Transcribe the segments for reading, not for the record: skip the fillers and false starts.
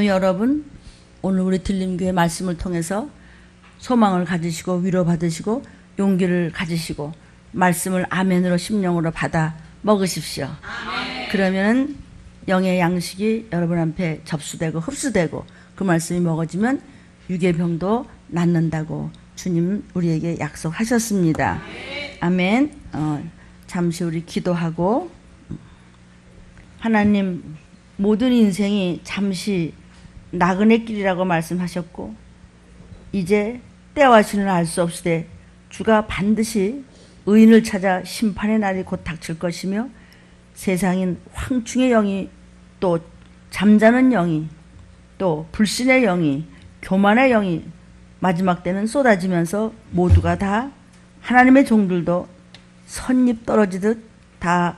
여러분, 오늘 우리 들림교회 말씀을 통해서 소망을 가지시고 위로받으시고 용기를 가지시고 말씀을 아멘으로 심령으로 받아 먹으십시오. 아멘. 그러면 영의 양식이 여러분 앞에 접수되고 흡수되고 그 말씀이 먹어지면 육의 병도 낫는다고 주님 우리에게 약속하셨습니다. 아멘. 잠시 우리 기도하고, 하나님 모든 인생이 잠시 나그네 길이라고 말씀하셨고 이제 때와 시는 알 수 없으되 주가 반드시 의인을 찾아 심판의 날이 곧 닥칠 것이며 세상인 황충의 영이 또 잠자는 영이 또 불신의 영이 교만의 영이 마지막 때는 쏟아지면서 모두가 다 하나님의 종들도 선잎 떨어지듯 다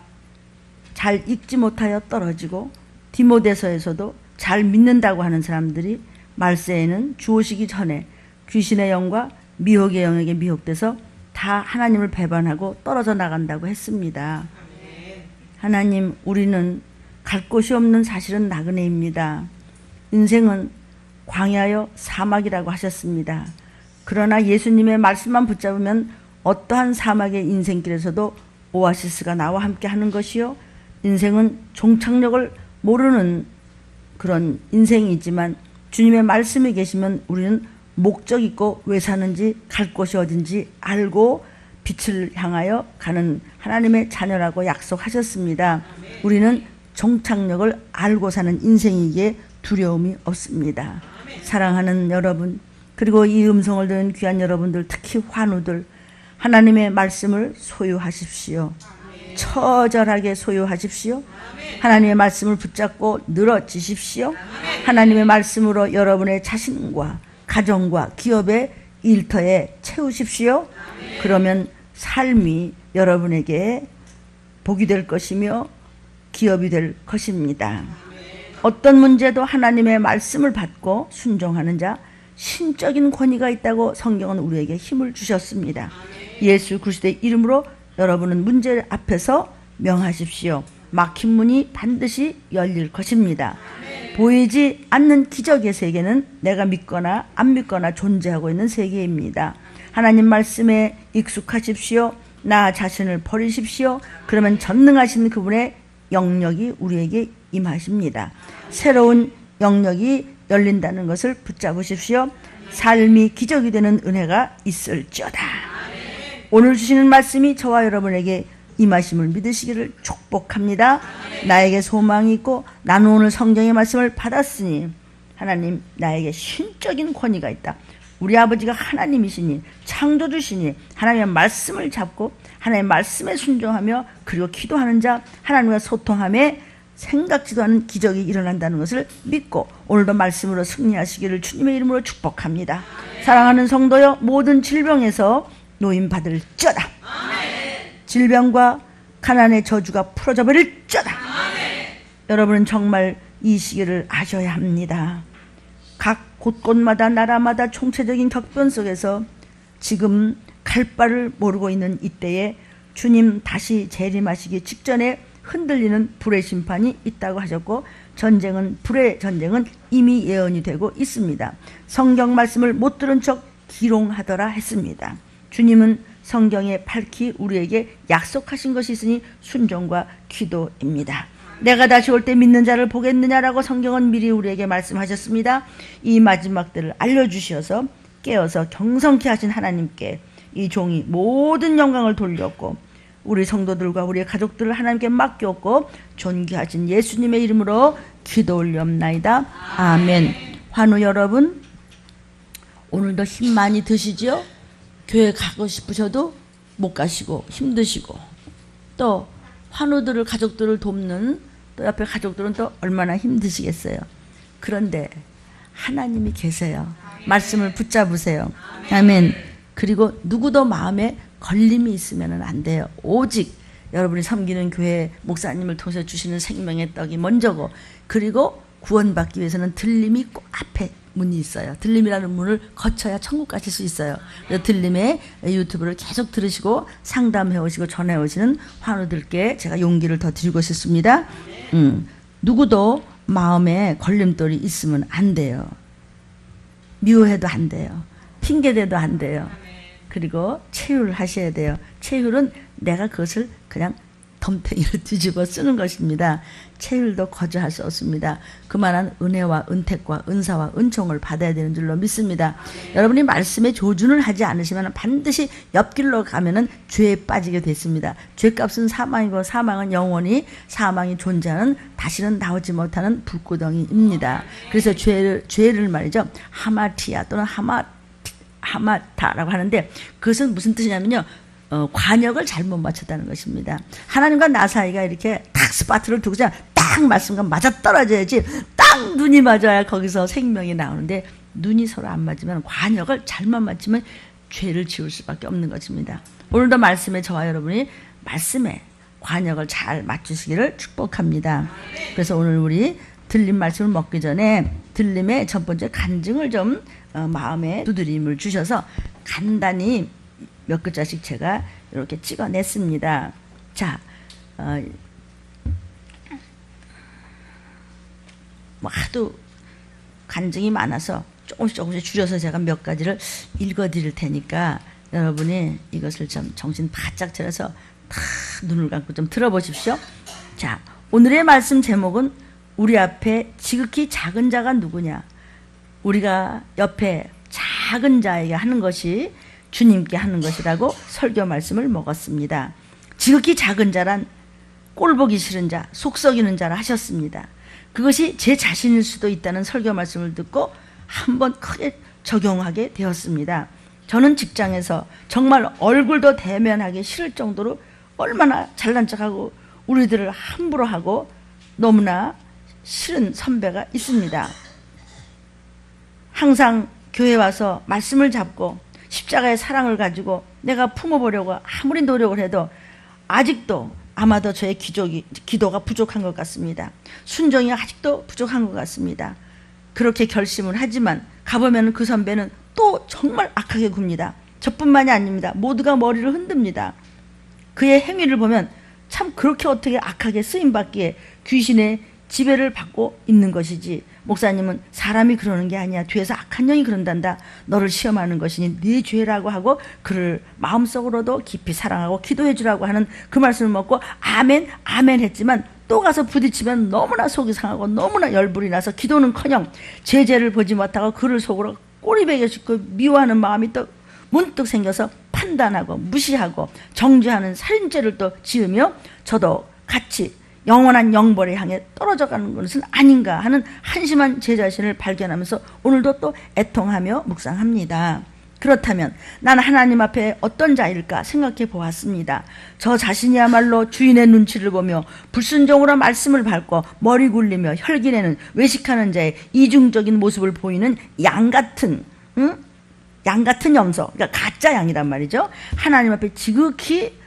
잘 읽지 못하여 떨어지고 디모데서에서도 잘 믿는다고 하는 사람들이 말세에는 주오시기 전에 귀신의 영과 미혹의 영에게 미혹돼서 다 하나님을 배반하고 떨어져 나간다고 했습니다. 하나님, 우리는 갈 곳이 없는 사실은 나그네입니다. 인생은 광야여 사막이라고 하셨습니다. 그러나 예수님의 말씀만 붙잡으면 어떠한 사막의 인생길에서도 오아시스가 나와 함께 하는 것이요, 인생은 종착역을 모르는 그런 인생이지만 주님의 말씀이 계시면 우리는 목적 있고 왜 사는지 갈 곳이 어딘지 알고 빛을 향하여 가는 하나님의 자녀라고 약속하셨습니다. 우리는 종착역을 알고 사는 인생이기에 두려움이 없습니다. 사랑하는 여러분, 그리고 이 음성을 듣는 귀한 여러분들, 특히 환우들, 하나님의 말씀을 소유하십시오. 처절하게 소유하십시오. 하나님의 말씀을 붙잡고 늘어지십시오. 하나님의 말씀으로 여러분의 자신과 가정과 기업의 일터에 채우십시오. 그러면 삶이 여러분에게 복이 될 것이며 기업이 될 것입니다. 어떤 문제도 하나님의 말씀을 받고 순종하는 자, 신적인 권위가 있다고 성경은 우리에게 힘을 주셨습니다. 예수 그리스도의 이름으로 여러분은 문제 앞에서 명하십시오. 막힌 문이 반드시 열릴 것입니다. 보이지 않는 기적의 세계는 내가 믿거나 안 믿거나 존재하고 있는 세계입니다. 하나님 말씀에 익숙하십시오. 나 자신을 버리십시오. 그러면 전능하신 그분의 영역이 우리에게 임하십니다. 새로운 영역이 열린다는 것을 붙잡으십시오. 삶이 기적이 되는 은혜가 있을지어다. 오늘 주시는 말씀이 저와 여러분에게 임하심을 믿으시기를 축복합니다. 나에게 소망이 있고 나는 오늘 성경의 말씀을 받았으니 하나님, 나에게 신적인 권위가 있다. 우리 아버지가 하나님이시니 창조주시니 하나님의 말씀을 잡고 하나님의 말씀에 순종하며 그리고 기도하는 자, 하나님과 소통하며 생각지도 않은 기적이 일어난다는 것을 믿고 오늘도 말씀으로 승리하시기를 주님의 이름으로 축복합니다. 사랑하는 성도여, 모든 질병에서 노임받을지어다. 질병과 가난의 저주가 풀어져 버릴지어다. 여러분은 정말 이 시기를 아셔야 합니다. 각 곳곳마다 나라마다 총체적인 격변 속에서 지금 갈 바를 모르고 있는 이때에 주님 다시 재림하시기 직전에 흔들리는 불의 심판이 있다고 하셨고, 불의 전쟁은 이미 예언이 되고 있습니다. 성경 말씀을 못 들은 척 기롱하더라 했습니다. 주님은 성경에 밝히 우리에게 약속하신 것이 있으니 순종과 기도입니다. 내가 다시 올 때 믿는 자를 보겠느냐라고 성경은 미리 우리에게 말씀하셨습니다. 이 마지막 때를 알려주셔서 깨어서 경성케 하신 하나님께 이 종이 모든 영광을 돌렸고 우리 성도들과 우리의 가족들을 하나님께 맡겼고 존귀하신 예수님의 이름으로 기도 올리옵나이다. 아멘. 환우 여러분, 오늘도 힘 많이 드시죠? 교회 가고 싶으셔도 못 가시고 힘드시고, 또 환우들을, 가족들을 돕는 또 옆에 가족들은 또 얼마나 힘드시겠어요. 그런데 하나님이 계세요. 말씀을 붙잡으세요. 아멘. 그리고 누구도 마음에 걸림이 있으면 안 돼요. 오직 여러분이 섬기는 교회 목사님을 통해서 주시는 생명의 떡이 먼저고, 그리고 구원받기 위해서는 들림이 꼭 앞에 문이 있어요. 들림이라는 문을 거쳐야 천국 가실 수 있어요. 들림의 유튜브를 계속 들으시고 상담해 오시고 전해 오시는 환우들께 제가 용기를 더 드리고 싶습니다. 누구도 마음에 걸림돌이 있으면 안 돼요. 미워해도 안 돼요. 핑계대도 안 돼요. 그리고 체휼을 하셔야 돼요. 체휼은 내가 그것을 그냥 덤탱이로 뒤집어 쓰는 것입니다. 체휼도 거저할 수 없습니다. 그만한 은혜와 은택과 은사와 은총을 받아야 되는 줄로 믿습니다. 여러분이 말씀에 조준을 하지 않으시면 반드시 옆길로 가면은 죄에 빠지게 됐습니다. 죄값은 사망이고 사망은 영원히 사망이 존재하는 다시는 나오지 못하는 불구덩이입니다. 그래서 죄를 말이죠. 하마티아 또는 하마타라고 하는데 그것은 무슨 뜻이냐면요. 관역을 잘못 맞췄다는 것입니다. 하나님과 나 사이가 이렇게 딱 스파트를 두고 딱 말씀과 맞아떨어져야지 딱 눈이 맞아야 거기서 생명이 나오는데 눈이 서로 안 맞으면 관역을 잘못 맞추면 죄를 지을 수밖에 없는 것입니다. 오늘도 말씀에 저와 여러분이 말씀에 관역을 잘 맞추시기를 축복합니다. 그래서 오늘 우리 들림 말씀을 먹기 전에 들림의 첫 번째 간증을 좀 마음에 두드림을 주셔서 간단히 몇 글자씩 제가 이렇게 찍어냈습니다. 자, 하도 간증이 많아서 조금씩 줄여서 제가 몇 가지를 읽어드릴 테니까 여러분이 이것을 좀 정신 바짝 차려서 다 눈을 감고 좀 들어보십시오. 자, 오늘의 말씀 제목은 우리 앞에 지극히 작은 자가 누구냐? 우리가 옆에 작은 자에게 하는 것이 주님께 하는 것이라고 설교 말씀을 먹었습니다. 지극히 작은 자란 꼴보기 싫은 자, 속 썩이는 자라 하셨습니다. 그것이 제 자신일 수도 있다는 설교 말씀을 듣고 한번 크게 적용하게 되었습니다. 저는 직장에서 정말 얼굴도 대면하기 싫을 정도로 얼마나 잘난 척하고 우리들을 함부로 하고 너무나 싫은 선배가 있습니다. 항상 교회 와서 말씀을 잡고 십자가의 사랑을 가지고 내가 품어보려고 아무리 노력을 해도 아직도 아마도 저의 기도가 부족한 것 같습니다. 순종이 아직도 부족한 것 같습니다. 그렇게 결심을 하지만 가보면 그 선배는 또 정말 악하게 굽니다. 저뿐만이 아닙니다. 모두가 머리를 흔듭니다. 그의 행위를 보면 참 그렇게 어떻게 악하게 쓰임받기에 귀신의 지배를 받고 있는 것이지. 목사님은 사람이 그러는 게 아니야. 뒤에서 악한 영이 그런단다. 너를 시험하는 것이니 네 죄라고 하고 그를 마음속으로도 깊이 사랑하고 기도해 주라고 하는 그 말씀을 먹고 아멘 아멘 했지만 또 가서 부딪히면 너무나 속이 상하고 너무나 열불이 나서 기도는커녕 제 죄를 보지 못하고 그를 속으로 꼬리배겨 짚고 미워하는 마음이 또 문득 생겨서 판단하고 무시하고 정죄하는 살인죄를 또 지으며 저도 같이 영원한 영벌에 향해 떨어져가는 것은 아닌가 하는 한심한 제 자신을 발견하면서 오늘도 또 애통하며 묵상합니다. 그렇다면 나는 하나님 앞에 어떤 자일까 생각해 보았습니다. 저 자신이야말로 주인의 눈치를 보며 불순종으로 말씀을 밟고 머리 굴리며 혈기내는 외식하는 자의 이중적인 모습을 보이는 양같은 염소, 그러니까 가짜 양이란 말이죠. 하나님 앞에 지극히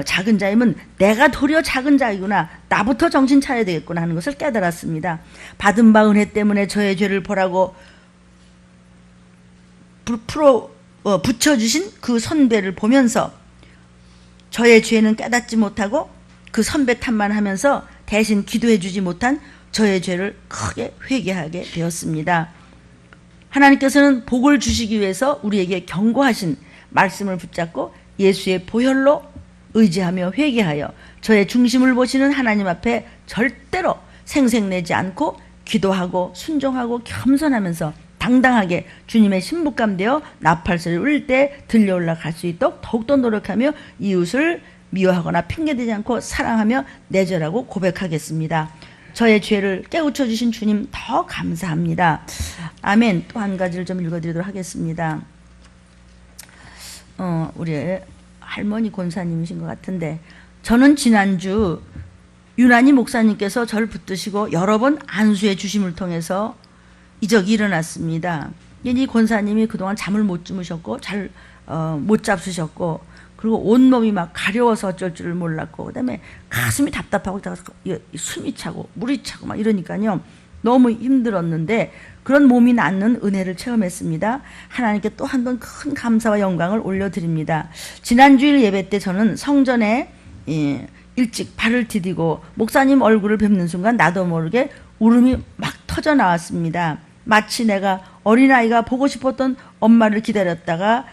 작은 자이면 내가 도리어 작은 자이구나. 나부터 정신 차려야 되겠구나 하는 것을 깨달았습니다. 받은 바 은혜 때문에 저의 죄를 보라고 붙여주신 그 선배를 보면서 저의 죄는 깨닫지 못하고 그 선배 탓만 하면서 대신 기도해 주지 못한 저의 죄를 크게 회개하게 되었습니다. 하나님께서는 복을 주시기 위해서 우리에게 경고하신 말씀을 붙잡고 예수의 보혈로 의지하며 회개하여 저의 중심을 보시는 하나님 앞에 절대로 생색내지 않고 기도하고 순종하고 겸손하면서 당당하게 주님의 신부감 되어 나팔소리 울릴 때 들려 올라갈 수 있도록 더욱더 노력하며 이웃을 미워하거나 핑계대지 않고 사랑하며 내절하고 고백하겠습니다. 저의 죄를 깨우쳐 주신 주님 더 감사합니다. 아멘. 또 한 가지를 좀 읽어드리도록 하겠습니다. 우리 할머니 권사님이신 것 같은데 저는 지난주 유난히 목사님께서 저를 붙드시고 여러 번 안수해 주심을 통해서 이적이 일어났습니다. 이 권사님이 그동안 잠을 못 주무셨고 잘 못 잡수셨고 그리고 온몸이 막 가려워서 어쩔 줄을 몰랐고 그다음에 가슴이 답답하고 숨이 차고 물이 차고 막 이러니까요. 너무 힘들었는데 그런 몸이 낫는 은혜를 체험했습니다. 하나님께 또 한 번 큰 감사와 영광을 올려드립니다. 지난주일 예배 때 저는 성전에 일찍 발을 디디고 목사님 얼굴을 뵙는 순간 나도 모르게 울음이 막 터져 나왔습니다. 마치 내가 어린아이가 보고 싶었던 엄마를 기다렸다가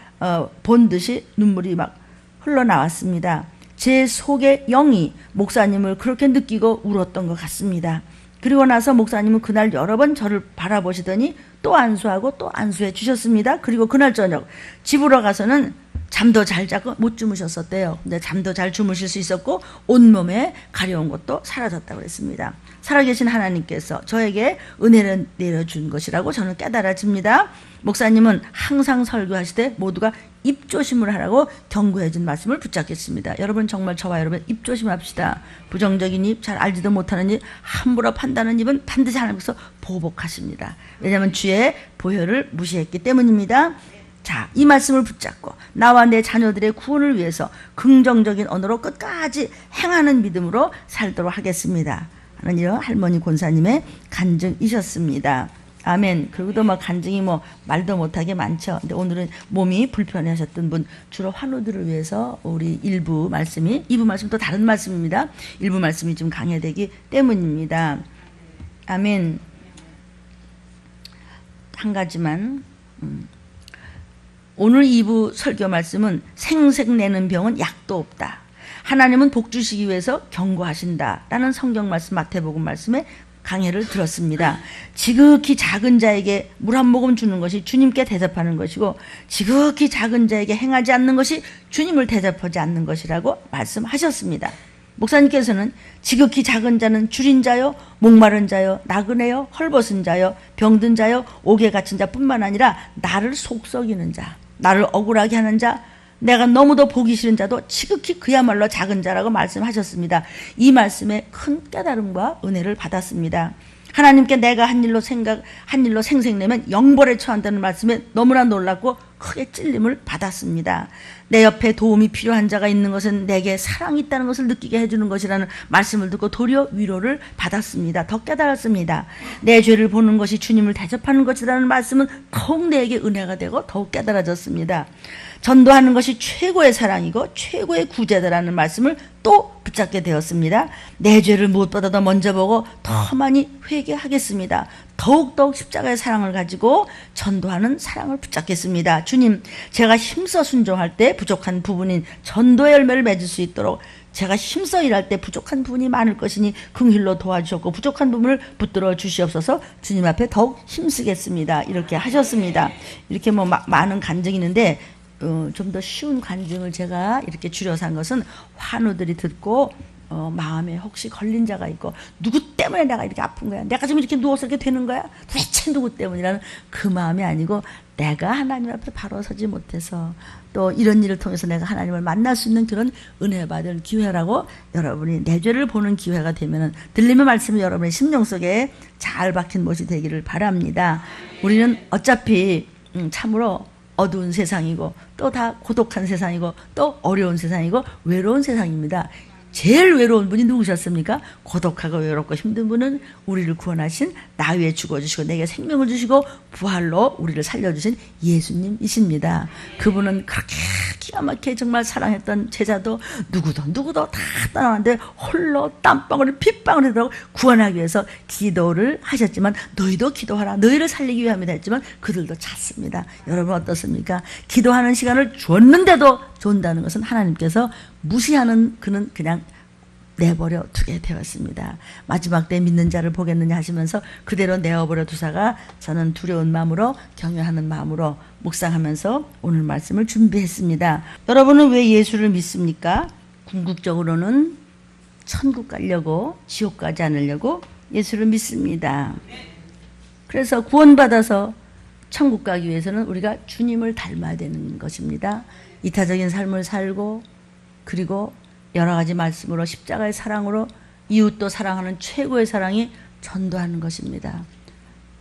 본 듯이 눈물이 막 흘러나왔습니다. 제 속의 영이 목사님을 그렇게 느끼고 울었던 것 같습니다. 그리고 나서 목사님은 그날 여러 번 저를 바라보시더니 또 안수하고 또 안수해 주셨습니다. 그리고 그날 저녁 집으로 가서는 잠도 잘 자고 못 주무셨었대요. 근데 잠도 잘 주무실 수 있었고 온몸에 가려운 것도 사라졌다고 했습니다. 살아계신 하나님께서 저에게 은혜를 내려준 것이라고 저는 깨달아집니다. 목사님은 항상 설교하실 때 모두가 입조심을 하라고 경고해 준 말씀을 붙잡겠습니다. 여러분 정말 저와 여러분 입조심합시다. 부정적인 입, 잘 알지도 못하는 입, 함부로 판단하는 입은 반드시 하나님께서 보복하십니다. 왜냐하면 주의 보혈을 무시했기 때문입니다. 자, 이 말씀을 붙잡고 나와 내 자녀들의 구원을 위해서 긍정적인 언어로 끝까지 행하는 믿음으로 살도록 하겠습니다. 하는 이런 할머니 권사님의 간증이셨습니다. 아멘. 그리고도 뭐 간증이 뭐 말도 못하게 많죠. 근데 오늘은 몸이 불편해 하셨던 분, 주로 환우들을 위해서 우리 일부 말씀이, 2부 말씀 또 다른 말씀입니다. 일부 말씀이 좀 강해되기 때문입니다. 아멘. 한 가지만, 오늘 2부 설교 말씀은 생색내는 병은 약도 없다. 하나님은 복 주시기 위해서 경고하신다. 라는 성경 말씀 마태복음 말씀에 강해를 들었습니다. 지극히 작은 자에게 물 한 모금 주는 것이 주님께 대접하는 것이고 지극히 작은 자에게 행하지 않는 것이 주님을 대접하지 않는 것이라고 말씀하셨습니다. 목사님께서는 지극히 작은 자는 줄인 자요, 목마른 자요, 나그네요, 헐벗은 자요, 병든 자요, 옥에 갇힌 자뿐만 아니라 나를 속썩이는 자, 나를 억울하게 하는 자, 내가 너무도 보기 싫은 자도 지극히 그야말로 작은 자라고 말씀하셨습니다. 이 말씀에 큰 깨달음과 은혜를 받았습니다. 하나님께 내가 한 일로 생색내면 영벌에 처한다는 말씀에 너무나 놀랐고 크게 찔림을 받았습니다. 내 옆에 도움이 필요한 자가 있는 것은 내게 사랑이 있다는 것을 느끼게 해주는 것이라는 말씀을 듣고 도리어 위로를 받았습니다. 더 깨달았습니다. 내 죄를 보는 것이 주님을 대접하는 것이라는 말씀은 더욱 내게 은혜가 되고 더욱 깨달아졌습니다. 전도하는 것이 최고의 사랑이고 최고의 구제다라는 말씀을 또 붙잡게 되었습니다. 내 죄를 무엇보다도 먼저 보고 더 많이 회개하겠습니다. 더욱더욱 십자가의 사랑을 가지고 전도하는 사랑을 붙잡겠습니다. 주님, 제가 힘써 순종할 때 부족한 부분인 전도의 열매를 맺을 수 있도록 제가 힘써 일할 때 부족한 부분이 많을 것이니 긍휼로 도와주셨고 부족한 부분을 붙들어 주시옵소서. 주님 앞에 더욱 힘쓰겠습니다. 이렇게 하셨습니다. 이렇게 뭐 많은 간증이 있는데 좀 더 쉬운 간증을 제가 이렇게 줄여서 한 것은 환우들이 듣고 마음에 혹시 걸린 자가 있고 누구 때문에 내가 이렇게 아픈 거야? 내가 좀 이렇게 누워서 이렇게 되는 거야? 도대체 누구 때문이라는 그 마음이 아니고 내가 하나님 앞에 바로 서지 못해서 또 이런 일을 통해서 내가 하나님을 만날 수 있는 그런 은혜 받을 기회라고 여러분이 내 죄를 보는 기회가 되면 들리는 말씀이 여러분의 심령 속에 잘 박힌 못이 되기를 바랍니다. 우리는 어차피 참으로 어두운 세상이고 또 다 고독한 세상이고 또 어려운 세상이고 외로운 세상입니다. 제일 외로운 분이 누구셨습니까? 고독하고 외롭고 힘든 분은 우리를 구원하신 나 위에 죽어주시고 내게 생명을 주시고 부활로 우리를 살려주신 예수님이십니다. 그분은 그렇게 기가 막히게 정말 사랑했던 제자도 누구도 다 떠나는데 홀로 땀방울을 핏방울을 들고 구원하기 위해서 기도를 하셨지만 너희도 기도하라. 너희를 살리기 위함이다 했지만 그들도 찼습니다. 여러분 어떻습니까? 기도하는 시간을 줬는데도 준다는 것은 하나님께서 무시하는 그는 그냥 내버려 두게 되었습니다. 마지막 때 믿는 자를 보겠느냐 하시면서 그대로 내어버려 두사가 저는 두려운 마음으로 경외하는 마음으로 묵상하면서 오늘 말씀을 준비했습니다. 여러분은 왜 예수를 믿습니까? 궁극적으로는 천국 가려고 지옥 가지 않으려고 예수를 믿습니다. 그래서 구원받아서 천국 가기 위해서는 우리가 주님을 닮아야 되는 것입니다. 이타적인 삶을 살고 그리고 여러 가지 말씀으로 십자가의 사랑으로 이웃도 사랑하는 최고의 사랑이 전도하는 것입니다.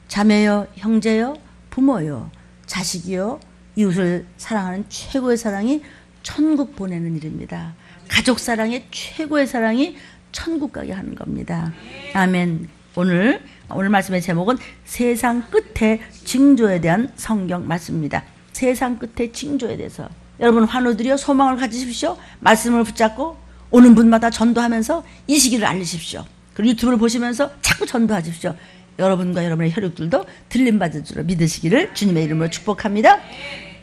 자매요, 형제요, 부모요, 자식이요, 이웃을 사랑하는 최고의 사랑이 천국 보내는 일입니다. 가족 사랑의 최고의 사랑이 천국 가게 하는 겁니다. 아멘. 오늘 말씀의 제목은 세상 끝의 징조에 대한 성경 말씀입니다. 세상 끝의 징조에 대해서 여러분 환우들이여 소망을 가지십시오. 말씀을 붙잡고 오는 분마다 전도하면서 이 시기를 알리십시오. 그리고 유튜브를 보시면서 자꾸 전도하십시오. 여러분과 여러분의 혈육들도 들림받을 줄 믿으시기를 주님의 이름으로 축복합니다.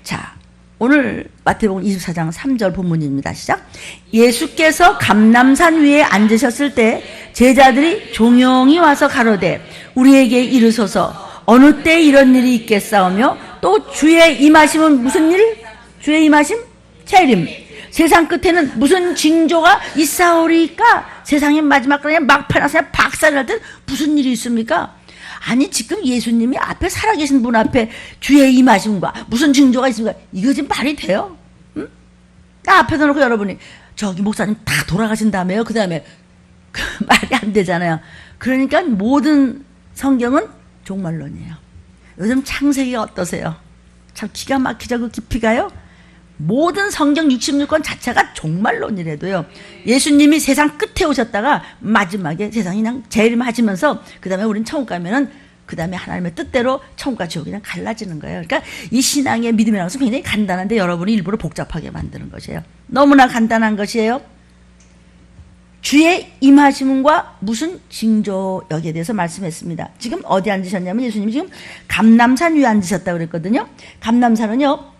자, 오늘 마태복음 24장 3절 본문입니다. 시작. 예수께서 감람산 위에 앉으셨을 때 제자들이 종용이 와서 가로되 우리에게 이르소서 어느 때 이런 일이 있겠사오며 또 주의 임하심은 무슨 일? 주의 임하심? 재림. 세상 끝에는 무슨 징조가 있사오리까? 세상의 마지막 그냥 막판에 박살날 때 무슨 일이 있습니까? 아니 지금 예수님이 앞에 살아계신 분 앞에 주의 임하심과 무슨 징조가 있습니까? 이거 지금 말이 돼요? 응? 앞에다 놓고 여러분이 저기 목사님 다 돌아가신 다음에요. 그 다음에 말이 안 되잖아요. 그러니까 모든 성경은 종말론이에요. 요즘 창세기가 어떠세요? 참 기가 막히죠. 그 깊이가요. 모든 성경 66권 자체가 종말론이라도요. 예수님이 세상 끝에 오셨다가 마지막에 세상이 그냥 재림하시면서 그 다음에 우린 천국 가면은 그 다음에 하나님의 뜻대로 천국과 지옥이 그냥 갈라지는 거예요. 그러니까 이 신앙의 믿음이라는 것은 굉장히 간단한데 여러분이 일부러 복잡하게 만드는 것이에요. 너무나 간단한 것이에요. 주의 임하심과 무슨 징조 여기에 대해서 말씀했습니다. 지금 어디 앉으셨냐면 예수님이 지금 감람산 위에 앉으셨다고 그랬거든요. 감람산은요.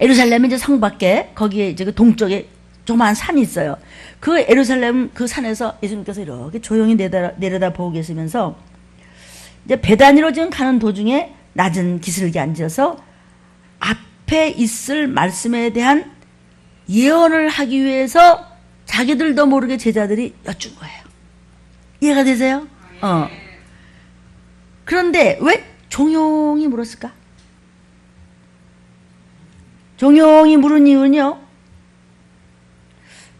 예루살렘의 이제 성 밖에 거기에 이제 그 동쪽에 조그마한 산이 있어요. 그 예루살렘 그 산에서 예수님께서 이렇게 조용히 내려다 보고 계시면서 이제 베다니로 지금 가는 도중에 낮은 기슭에 앉아서 앞에 있을 말씀에 대한 예언을 하기 위해서 자기들도 모르게 제자들이 여쭌 거예요. 이해가 되세요? 그런데 왜 종용이 물었을까? 종용이 물은 이유는요.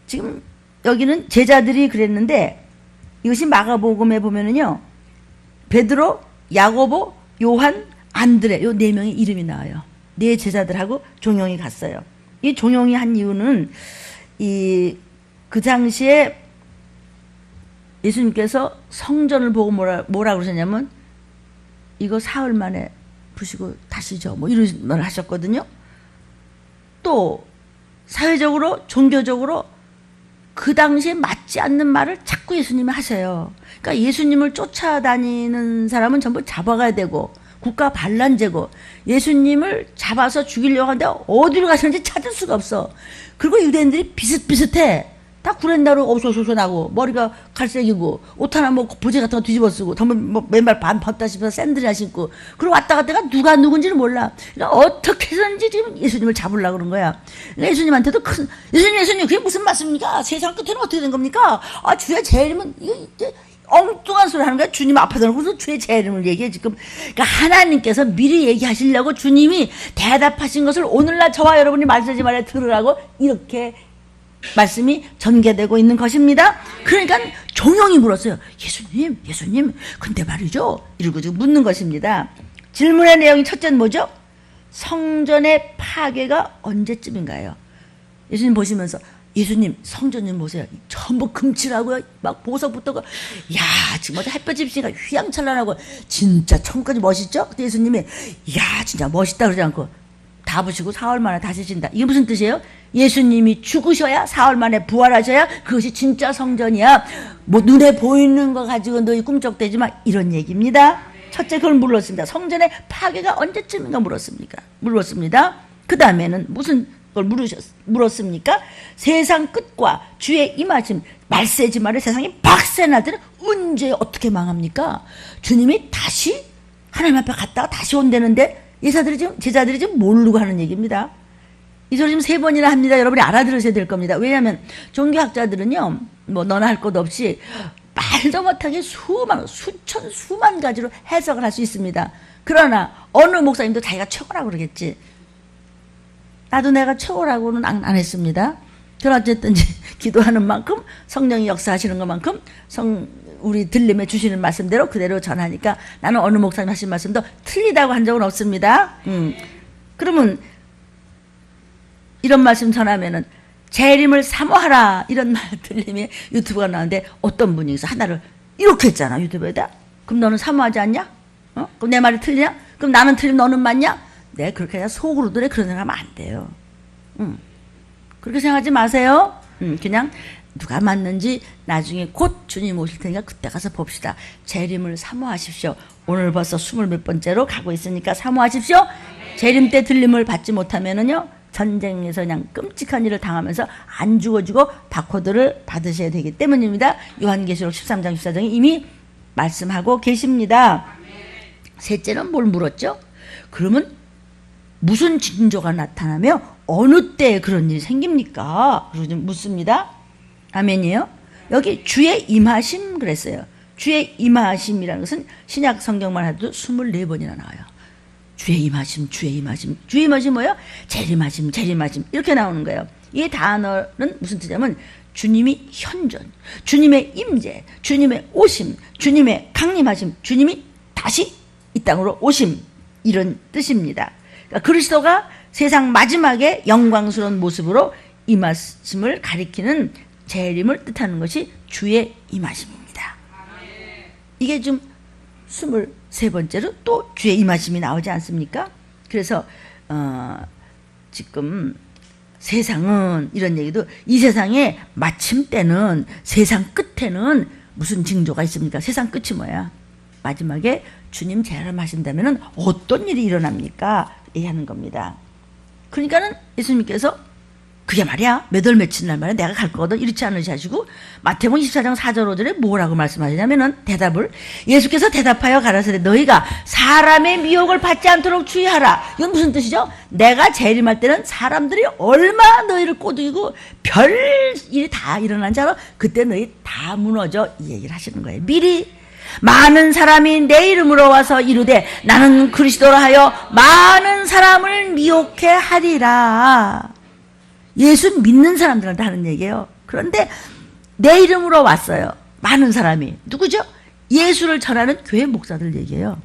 지금 여기는 제자들이 그랬는데 이것이 마가복음에 보면은요. 베드로, 야고보, 요한, 안드레 요 네 명의 이름이 나와요. 네 제자들하고 종용이 갔어요. 이 종용이 한 이유는 그 당시에 예수님께서 성전을 보고 뭐라 그러셨냐면 이거 사흘 만에 부시고 다시죠. 뭐 이런 말을 하셨거든요. 또 사회적으로 종교적으로 그 당시에 맞지 않는 말을 자꾸 예수님이 하세요. 그러니까 예수님을 쫓아다니는 사람은 전부 잡아가야 되고 국가 반란죄고 예수님을 잡아서 죽이려고 하는데 어디로 가시는지 찾을 수가 없어. 그리고 유대인들이 비슷비슷해. 다 구렛나루 오소소소 나고 머리가 갈색이고 옷 하나 뭐 보재 같은 거 뒤집어 쓰고 뭐 맨발 반 벗다 씹어서 샌들이나 신고 그리고 왔다 갔다가 누가 누군지를 몰라. 그러니까 어떻게 해서든지 지금 예수님을 잡으려고 그런 거야. 그러니까 예수님한테도 예수님 그게 무슨 말씀입니까? 세상 끝에는 어떻게 된 겁니까? 아 주의 재림은 이게 엉뚱한 소리 하는 거야. 주님 앞에서 놓고서 주의 재림을 얘기해 지금. 그러니까 하나님께서 미리 얘기하시려고 주님이 대답하신 것을 오늘날 저와 여러분이 말씀하지 말에 들으라고 이렇게 말씀이 전개되고 있는 것입니다. 그러니까 종용이 물었어요. 예수님, 근데 말이죠. 이러고 지금 묻는 것입니다. 질문의 내용이 첫째는 뭐죠? 성전의 파괴가 언제쯤인가요? 예수님 보시면서 예수님 성전 좀 보세요. 전부 금칠하고요. 막 보석부터 야 지금 어제 햇볕 입으니까 휘황찬란하고 진짜 천국까지 멋있죠? 그때 예수님이 야 진짜 멋있다 그러지 않고 다 부시고 사흘 만에 다시 진다. 이게 무슨 뜻이에요? 예수님이 죽으셔야 사흘 만에 부활하셔야 그것이 진짜 성전이야. 뭐 눈에 보이는 거 가지고 너희 꿈쩍대지 마. 이런 얘기입니다. 첫째 그걸 물었습니다. 성전의 파괴가 언제쯤인가 물었습니다. 그 다음에는 무슨 걸 물었습니까? 세상 끝과 주의 임하심 말세지 말을 세상이 박살날 때는 언제 어떻게 망합니까? 주님이 다시 하나님 앞에 갔다가 다시 온다는데 제자들이 지금 모르고 하는 얘기입니다. 이 소리 지금 3번이나 합니다. 여러분이 알아들으셔야 될 겁니다. 왜냐하면 종교학자들은요, 뭐 너나 할 것 없이 말도 못하게 수만 가지로 해석을 할 수 있습니다. 그러나 어느 목사님도 자기가 최고라고 그러겠지. 나도 내가 최고라고는 안 했습니다. 그러나 어쨌든 기도하는 만큼 성령이 역사하시는 것만큼 우리 들림에 주시는 말씀대로 그대로 전하니까 나는 어느 목사님 하신 말씀도 틀리다고 한 적은 없습니다. 그러면 이런 말씀 전하면은 재림을 사모하라 이런 말 들림이 유튜브가 나오는데 어떤 분이 있어 하나를 이렇게 했잖아 유튜브에다. 그럼 너는 사모하지 않냐? 그럼 내 말이 틀리냐? 그럼 나는 틀리면 너는 맞냐? 네 그렇게 해서 속으로도 그런 생각하면 안 돼요. 그렇게 생각하지 마세요. 그냥 누가 맞는지 나중에 곧 주님 오실 테니까 그때 가서 봅시다. 재림을 사모하십시오. 오늘 벌써 20몇 번째로 가고 있으니까 사모하십시오. 재림 때 들림을 받지 못하면은요, 전쟁에서 그냥 끔찍한 일을 당하면서 안 죽어지고 바코드를 받으셔야 되기 때문입니다. 요한계시록 13장 14장에 이미 말씀하고 계십니다. 셋째는 뭘 물었죠? 그러면 무슨 징조가 나타나며 어느 때에 그런 일이 생깁니까? 그러고 좀 묻습니다. 아멘이에요? 여기 주의 임하심 그랬어요. 주의 임하심이라는 것은 신약 성경만 해도 24번이나 나와요. 주의 임하심, 주의 임하심. 주의 임하심 뭐예요? 재림하심, 재림하심. 이렇게 나오는 거예요. 이 단어는 무슨 뜻이냐면 주님이 현존, 주님의 임재, 주님의 오심, 주님의 강림하심, 주님이 다시 이 땅으로 오심, 이런 뜻입니다. 그러니까 그리스도가 세상 마지막에 영광스러운 모습으로 임하심을 가리키는 재림을 뜻하는 것이 주의 임하심입니다. 이게 좀 23번째로 또 주의 임하심이 나오지 않습니까? 그래서 지금 세상은 이런 얘기도, 이 세상의 마침때는, 세상 끝에는 무슨 징조가 있습니까? 세상 끝이 뭐야? 마지막에 주님 재림하신다면 어떤 일이 일어납니까? 얘기하는 겁니다. 그러니까는 예수님께서 그게 말이야 몇 월 며칠 날 말이야 내가 갈 거거든 이렇지 않으시고 마태복음 24장 4절 5절에 뭐라고 말씀하시냐면은 대답을, 예수께서 대답하여 가라사대 너희가 사람의 미혹을 받지 않도록 주의하라. 이건 무슨 뜻이죠? 내가 재림할 때는 사람들이 얼마나 너희를 꼬드기고 별 일이 다 일어난 줄 알아? 그때 너희 다 무너져, 이 얘기를 하시는 거예요. 미리 많은 사람이 내 이름으로 와서 이르되 나는 그리스도라 하여 많은 사람을 미혹해 하리라. 예수 믿는 사람들한테 하는 얘기예요. 그런데 내 이름으로 왔어요. 많은 사람이. 누구죠? 예수를 전하는 교회 목사들 얘기예요.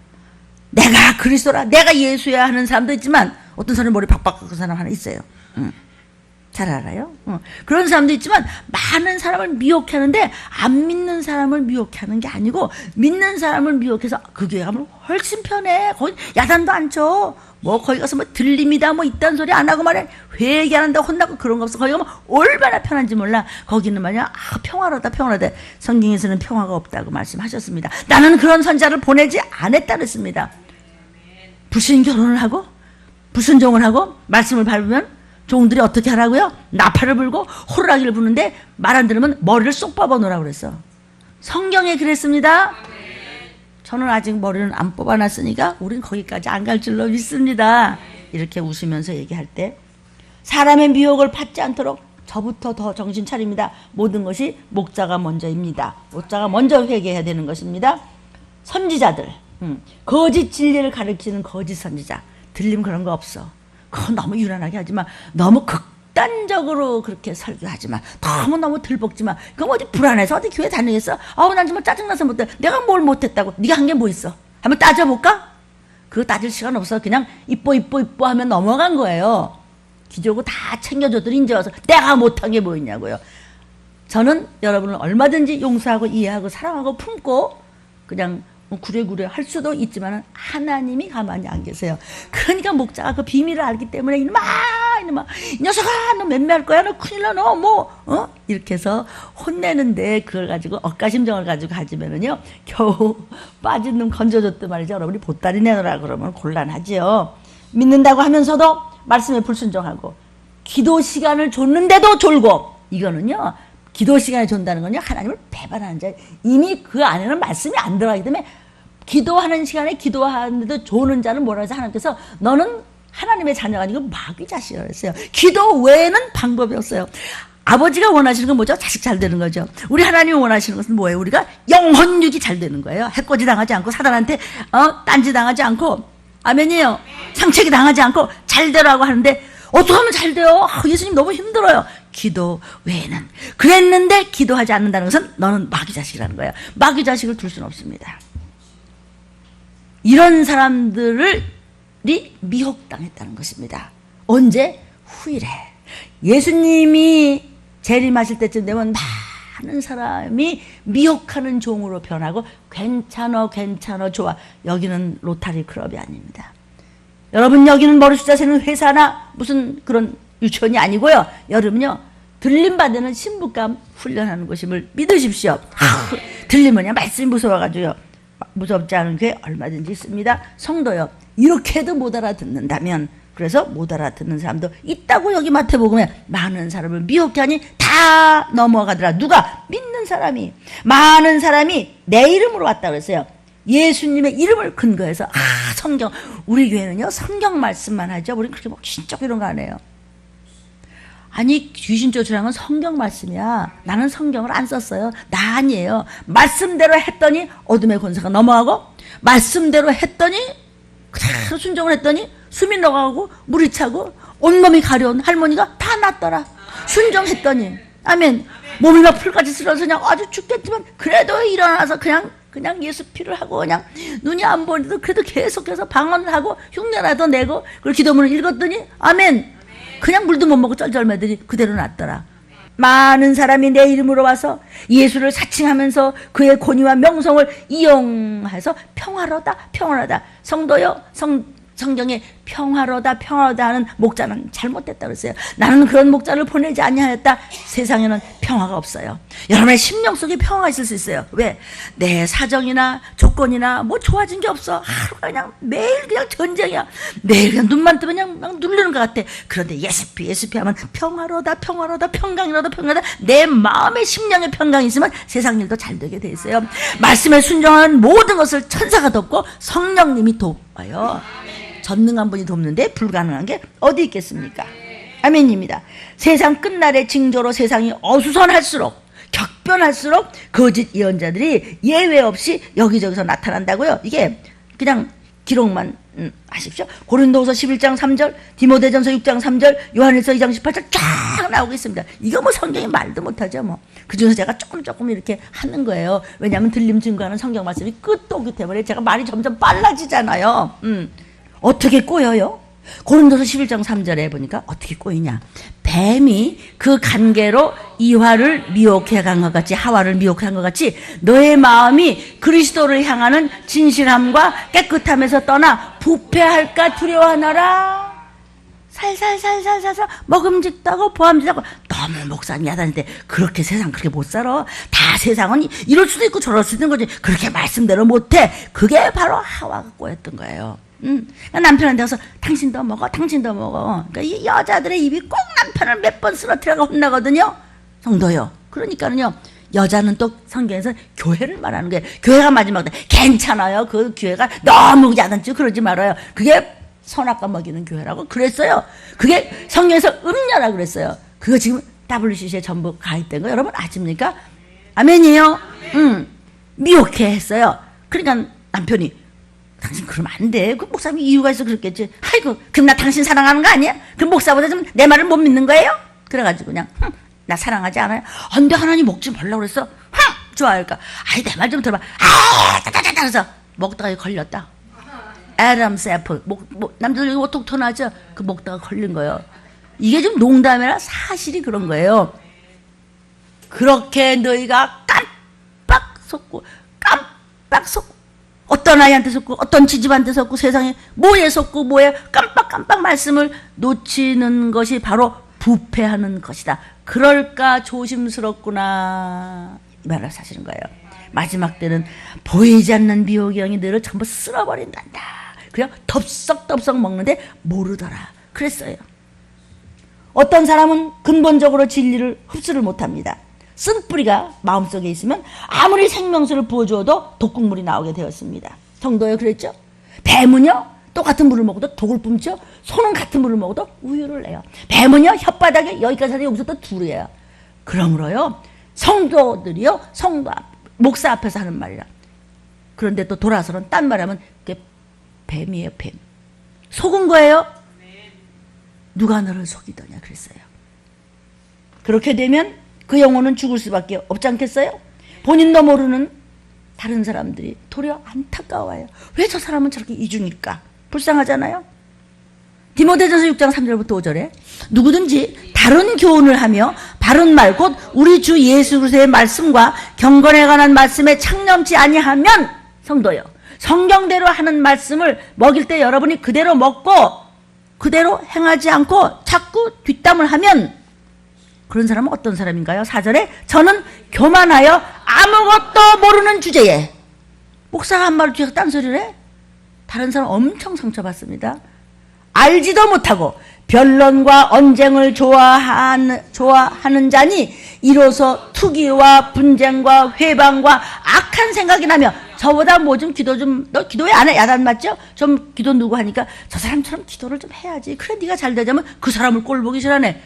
내가 그리스도라, 내가 예수야 하는 사람도 있지만 어떤 사람이 머리 박박 깎은 사람 하나 있어요. 잘 알아요? 그런 사람도 있지만 많은 사람을 미혹해 하는데 안 믿는 사람을 미혹해 하는 게 아니고 믿는 사람을 미혹해서 그 교회 가면 훨씬 편해. 거기 야단도 안 쳐. 뭐 거기 가서 뭐 들립니다 뭐 이딴 소리 안 하고 말해 회개 안 한다고 혼나고 그런 거 없어. 거기 가면 얼마나 편한지 몰라. 거기는 말이야 평화로다 평화로다. 성경에서는 평화가 없다고 말씀하셨습니다. 나는 그런 선자를 보내지 않았다 그랬습니다. 불신 결혼을 하고 불순종을 하고 말씀을 밟으면 종들이 어떻게 하라고요? 나팔을 불고 호루라기를 부는데 말 안 들으면 머리를 쏙 뽑아 놓으라고 그랬어. 성경에 그랬습니다. 저는 아직 머리는 안 뽑아놨으니까 우린 거기까지 안 갈 줄로 믿습니다. 이렇게 웃으면서 얘기할 때 사람의 미혹을 받지 않도록 저부터 더 정신 차립니다. 모든 것이 목자가 먼저입니다. 목자가 먼저 회개해야 되는 것입니다. 선지자들, 거짓 진리를 가르치는 거짓 선지자, 들림 그런 거 없어. 그건 너무 유난하게 하지만 너무 극단적으로 그렇게 설교하지 마. 너무 들볶지 마. 그럼 어디 불안해서 어디 교회 다니겠어? 난 정말 짜증나서 못해. 내가 뭘 못했다고? 네가 한 게 뭐 있어? 한번 따져볼까? 그거 따질 시간 없어. 그냥 이뻐 하면 넘어간 거예요. 기저고 다 챙겨줘더니 이제 와서 내가 못한 게 뭐 있냐고요. 저는 여러분을 얼마든지 용서하고 이해하고 사랑하고 품고 그냥 구레구레 할 수도 있지만 하나님이 가만히 안 계세요. 그러니까 목자가 그 비밀을 알기 때문에 이놈아 이 녀석아 너 맴매할 거야 너 큰일 나 너 이렇게 해서 혼내는데 그걸 가지고 억가심정을 가지고 가지면은요 겨우 빠진 놈 건져줬단 말이죠. 여러분이 보따리 내놓으라 그러면 곤란하지요. 믿는다고 하면서도 말씀에 불순종하고 기도 시간을 줬는데도 졸고, 이거는요 기도 시간에 준다는 건요 하나님을 배반하는 자, 이미 그 안에는 말씀이 안 들어가기 때문에 기도하는 시간에 기도하는데도 조는 자는 뭐라 해서 하나님께서 너는 하나님의 자녀가 아니고 마귀 자식이라고 했어요. 기도 외에는 방법이 없어요. 아버지가 원하시는 건 뭐죠? 자식 잘 되는 거죠. 우리 하나님이 원하시는 것은 뭐예요? 우리가 영혼육이 잘 되는 거예요. 해코지 당하지 않고 사단한테 딴지 당하지 않고, 아멘이에요. 상책이 당하지 않고 잘 되라고 하는데 어떻게 하면 잘 돼요? 예수님 너무 힘들어요. 기도 외에는. 그랬는데 기도하지 않는다는 것은 너는 마귀 자식이라는 거예요. 마귀 자식을 둘 수는 없습니다. 이런 사람들이 미혹당했다는 것입니다. 언제? 후일에. 예수님이 재림하실 때쯤 되면 많은 사람이 미혹하는 종으로 변하고 괜찮아 좋아. 여기는 로타리 클럽이 아닙니다. 여러분 여기는 머리 숫자 세는 회사나 무슨 그런 유치원이 아니고요. 여러분요 들림 받는 신부감 훈련하는 것임을 믿으십시오. 들리면 그냥 말씀이 무서워가지고요. 무섭지 않은 게 얼마든지 있습니다. 성도요, 이렇게도 못 알아듣는다면, 그래서 못 알아듣는 사람도 있다고 여기 마태복음에 많은 사람을 미혹해 하니 다 넘어가더라. 누가? 믿는 사람이. 많은 사람이 내 이름으로 왔다 그랬어요. 예수님의 이름을 근거해서. 성경, 우리 교회는요 성경 말씀만 하죠. 우리는 그렇게 뭐 귀신적 이런 거 안 해요. 아니, 귀신 쫓으라는 건 성경 말씀이야. 나는 성경을 안 썼어요. 나 아니에요. 말씀대로 했더니 어둠의 권세가 넘어가고, 말씀대로 했더니 그대로 순종을 했더니 숨이 넘어가고 물이 차고 온몸이 가려운 할머니가 다 낫더라. 순종했더니. 아멘. 몸이 막 풀같이 쓰러서 그냥 아주 죽겠지만 그래도 일어나서 그냥 예수 피를 하고, 그냥 눈이 안 보이도 그래도 계속해서 방언을 하고 흉내라도 내고, 그리고 기도문을 읽었더니 아멘. 그냥 물도 못 먹고 쩔쩔매더니 그대로 낫더라. 많은 사람이 내 이름으로 와서 예수를 사칭하면서 그의 권위와 명성을 이용해서 평화로다. 성도요, 성경에 평화로다 하는 목자는 잘못됐다 그랬어요. 나는 그런 목자를 보내지 아니하였다. 세상에는 평화가 없어요. 여러분의 심령 속에 평화가 있을 수 있어요. 왜? 내 사정이나 조건이나 뭐 좋아진 게 없어. 하루가 그냥 매일 그냥 전쟁이야. 매일 그냥 눈만 뜨면 그냥 막 누르는 것 같아. 그런데 예수피 하면 평화로다, 평강이로다. 내 마음의 심령의 평강이 있으면 세상 일도 잘 되게 돼 있어요. 말씀에 순종하는 모든 것을 천사가 돕고 성령님이 돕아요. 전능한 분이 돕는데 불가능한 게 어디 있겠습니까? 아멘입니다. 세상 끝날의 징조로 세상이 어수선할수록, 격변할수록 거짓 예언자들이 예외 없이 여기저기서 나타난다고요. 이게 그냥 기록만 하십시오. 고린도후서 11장 3절, 디모데전서 6장 3절, 요한일서 2장 18절 쫙 나오고 있습니다. 이거 뭐 성경이 말도 못하죠. 뭐 그중에서 제가 조금 이렇게 하는 거예요. 왜냐하면 들림 증거하는 성경 말씀이 끝도 없기 때문에 제가 말이 점점 빨라지잖아요. 어떻게 꼬여요? 고린도서 11장 3절에 보니까 어떻게 꼬이냐. 뱀이 그 간계로 이화를 미혹해 간 것 같이, 하와를 미혹한 것 같이 너의 마음이 그리스도를 향하는 진실함과 깨끗함에서 떠나 부패할까 두려워하노라. 살살 먹음직하고 보암직하고. 너무 목사님 야단인데 그렇게 세상 그렇게 못 살아. 다 세상은 이럴 수도 있고 저럴 수도 있는 거지. 그렇게 말씀대로 못해. 그게 바로 하와가 꼬였던 거예요. 남편한테 가서 당신도 먹어. 그러니까 이 여자들의 입이 꼭 남편을 몇 번 쓰러뜨려가 혼나거든요. 성도요. 그러니까는요, 여자는 또 성경에서 교회를 말하는 거예요. 교회가 마지막 때 괜찮아요. 그 교회가 너무 야단치고 그러지 말아요. 그게 선악과 먹이는 교회라고 그랬어요. 그게 성경에서 음녀라 그랬어요. 그거 지금 WCC에 전부 가입된 거 여러분 아십니까? 아멘이에요. 미혹해 했어요. 그러니까 남편이 당신 그러면 안 돼. 그 목사님이 이유가 있어 그랬겠지. 아이고, 그럼 나 당신 사랑하는 거 아니야? 그럼 목사보다 좀 내 말을 못 믿는 거예요? 그래가지고 그냥 나 사랑하지 않아요? 안 돼, 하나님 먹지 말라고 그랬어. 좋아요. 그러니까 아이 내 말 좀 들어봐. 따따따따 그래서 먹다가 걸렸다. 애덤스 애플. 남자들 이거 톡 터나죠? 그 먹다가 걸린 거예요. 이게 좀 농담이라 사실이 그런 거예요. 그렇게 너희가 깜빡 속고 어떤 아이한테 속고 어떤 지집한테 속고 세상에 뭐에 속고 뭐에 깜빡 말씀을 놓치는 것이 바로 부패하는 것이다. 그럴까 조심스럽구나 이 말을 사시는 거예요. 마지막 때는 보이지 않는 미혹의 영이 너를 전부 쓸어버린단다. 그냥 덥석덥석 먹는데 모르더라 그랬어요. 어떤 사람은 근본적으로 진리를 흡수를 못합니다. 쓴뿌리가 마음속에 있으면 아무리 생명수를 부어주어도 독국물이 나오게 되었습니다. 성도요 그랬죠? 뱀은요 똑같은 물을 먹어도 독을 뿜죠. 소는 같은 물을 먹어도 우유를 내요. 뱀은요 혓바닥에 여기까지 하는데 여기서 또 둘이에요. 그러므로요 성도들이요 목사 앞에서 하는 말이라. 그런데 또 돌아서는 딴 말하면 그게 뱀이에요. 뱀. 속은 거예요. 누가 너를 속이더냐 그랬어요. 그렇게 되면 그 영혼은 죽을 수밖에 없지 않겠어요? 본인도 모르는 다른 사람들이 도리어 안타까워요. 왜 저 사람은 저렇게 이중일까? 불쌍하잖아요. 디모데전서 6장 3절부터 5절에 누구든지 다른 교훈을 하며 바른 말 곧 우리 주 예수 그리스도의 말씀과 경건에 관한 말씀에 창념치 아니하면 성도요. 성경대로 하는 말씀을 먹일 때 여러분이 그대로 먹고 그대로 행하지 않고 자꾸 뒷담을 하면 그런 사람은 어떤 사람인가요? 4절에 저는 교만하여 아무것도 모르는 주제에, 목사가 한 말 뒤에서 딴소리를 해? 다른 사람 엄청 상처받습니다. 알지도 못하고 변론과 언쟁을 좋아하는 자니 이로써 투기와 분쟁과 회방과 악한 생각이 나며 저보다 뭐 좀 기도 좀, 너 기도회 안 해? 야단 맞죠? 좀 기도 누구 하니까 저 사람처럼 기도를 좀 해야지. 그래 네가 잘 되자면 그 사람을 꼴 보기 싫어하네.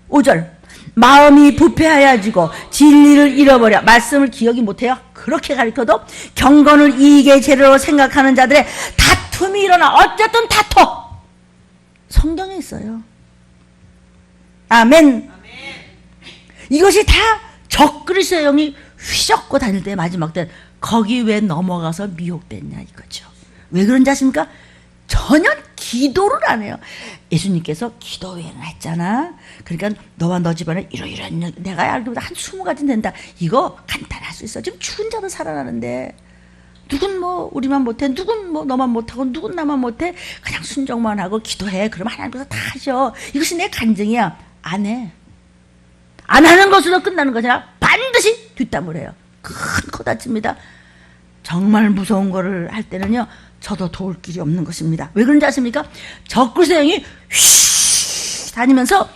5절 마음이 부패하여지고 진리를 잃어버려 말씀을 기억이 못해요. 그렇게 가르쳐도 경건을 이익의 재료로 생각하는 자들의 다툼이 일어나. 어쨌든 다퉈. 성경에 있어요. 아멘. 이것이 다 적그리스도의 영이 휘젓고 다닐 때 마지막 때 거기 왜 넘어가서 미혹됐냐 이거죠. 왜 그런지 아십니까? 전혀 기도를 안 해요. 예수님께서 기도회는 했잖아. 그러니까 너와 너 집안에 이러이러한 내가 알기보다 한 20가지는 된다. 이거 간단할 수 있어. 지금 죽은 자도 살아나는데 누군 뭐 우리만 못해, 누군 뭐 너만 못하고 누군 나만 못해. 그냥 순종만 하고 기도해. 그러면 하나님께서 다 하셔. 이것이 내 간증이야. 안 해. 안 하는 것으로 끝나는 거잖아. 반드시 뒷담을 해요. 큰 코 다칩니다. 정말 무서운 거를 할 때는요, 저도 도울 길이 없는 것입니다. 왜 그런지 아십니까? 적그리스도 영이 휘 다니면서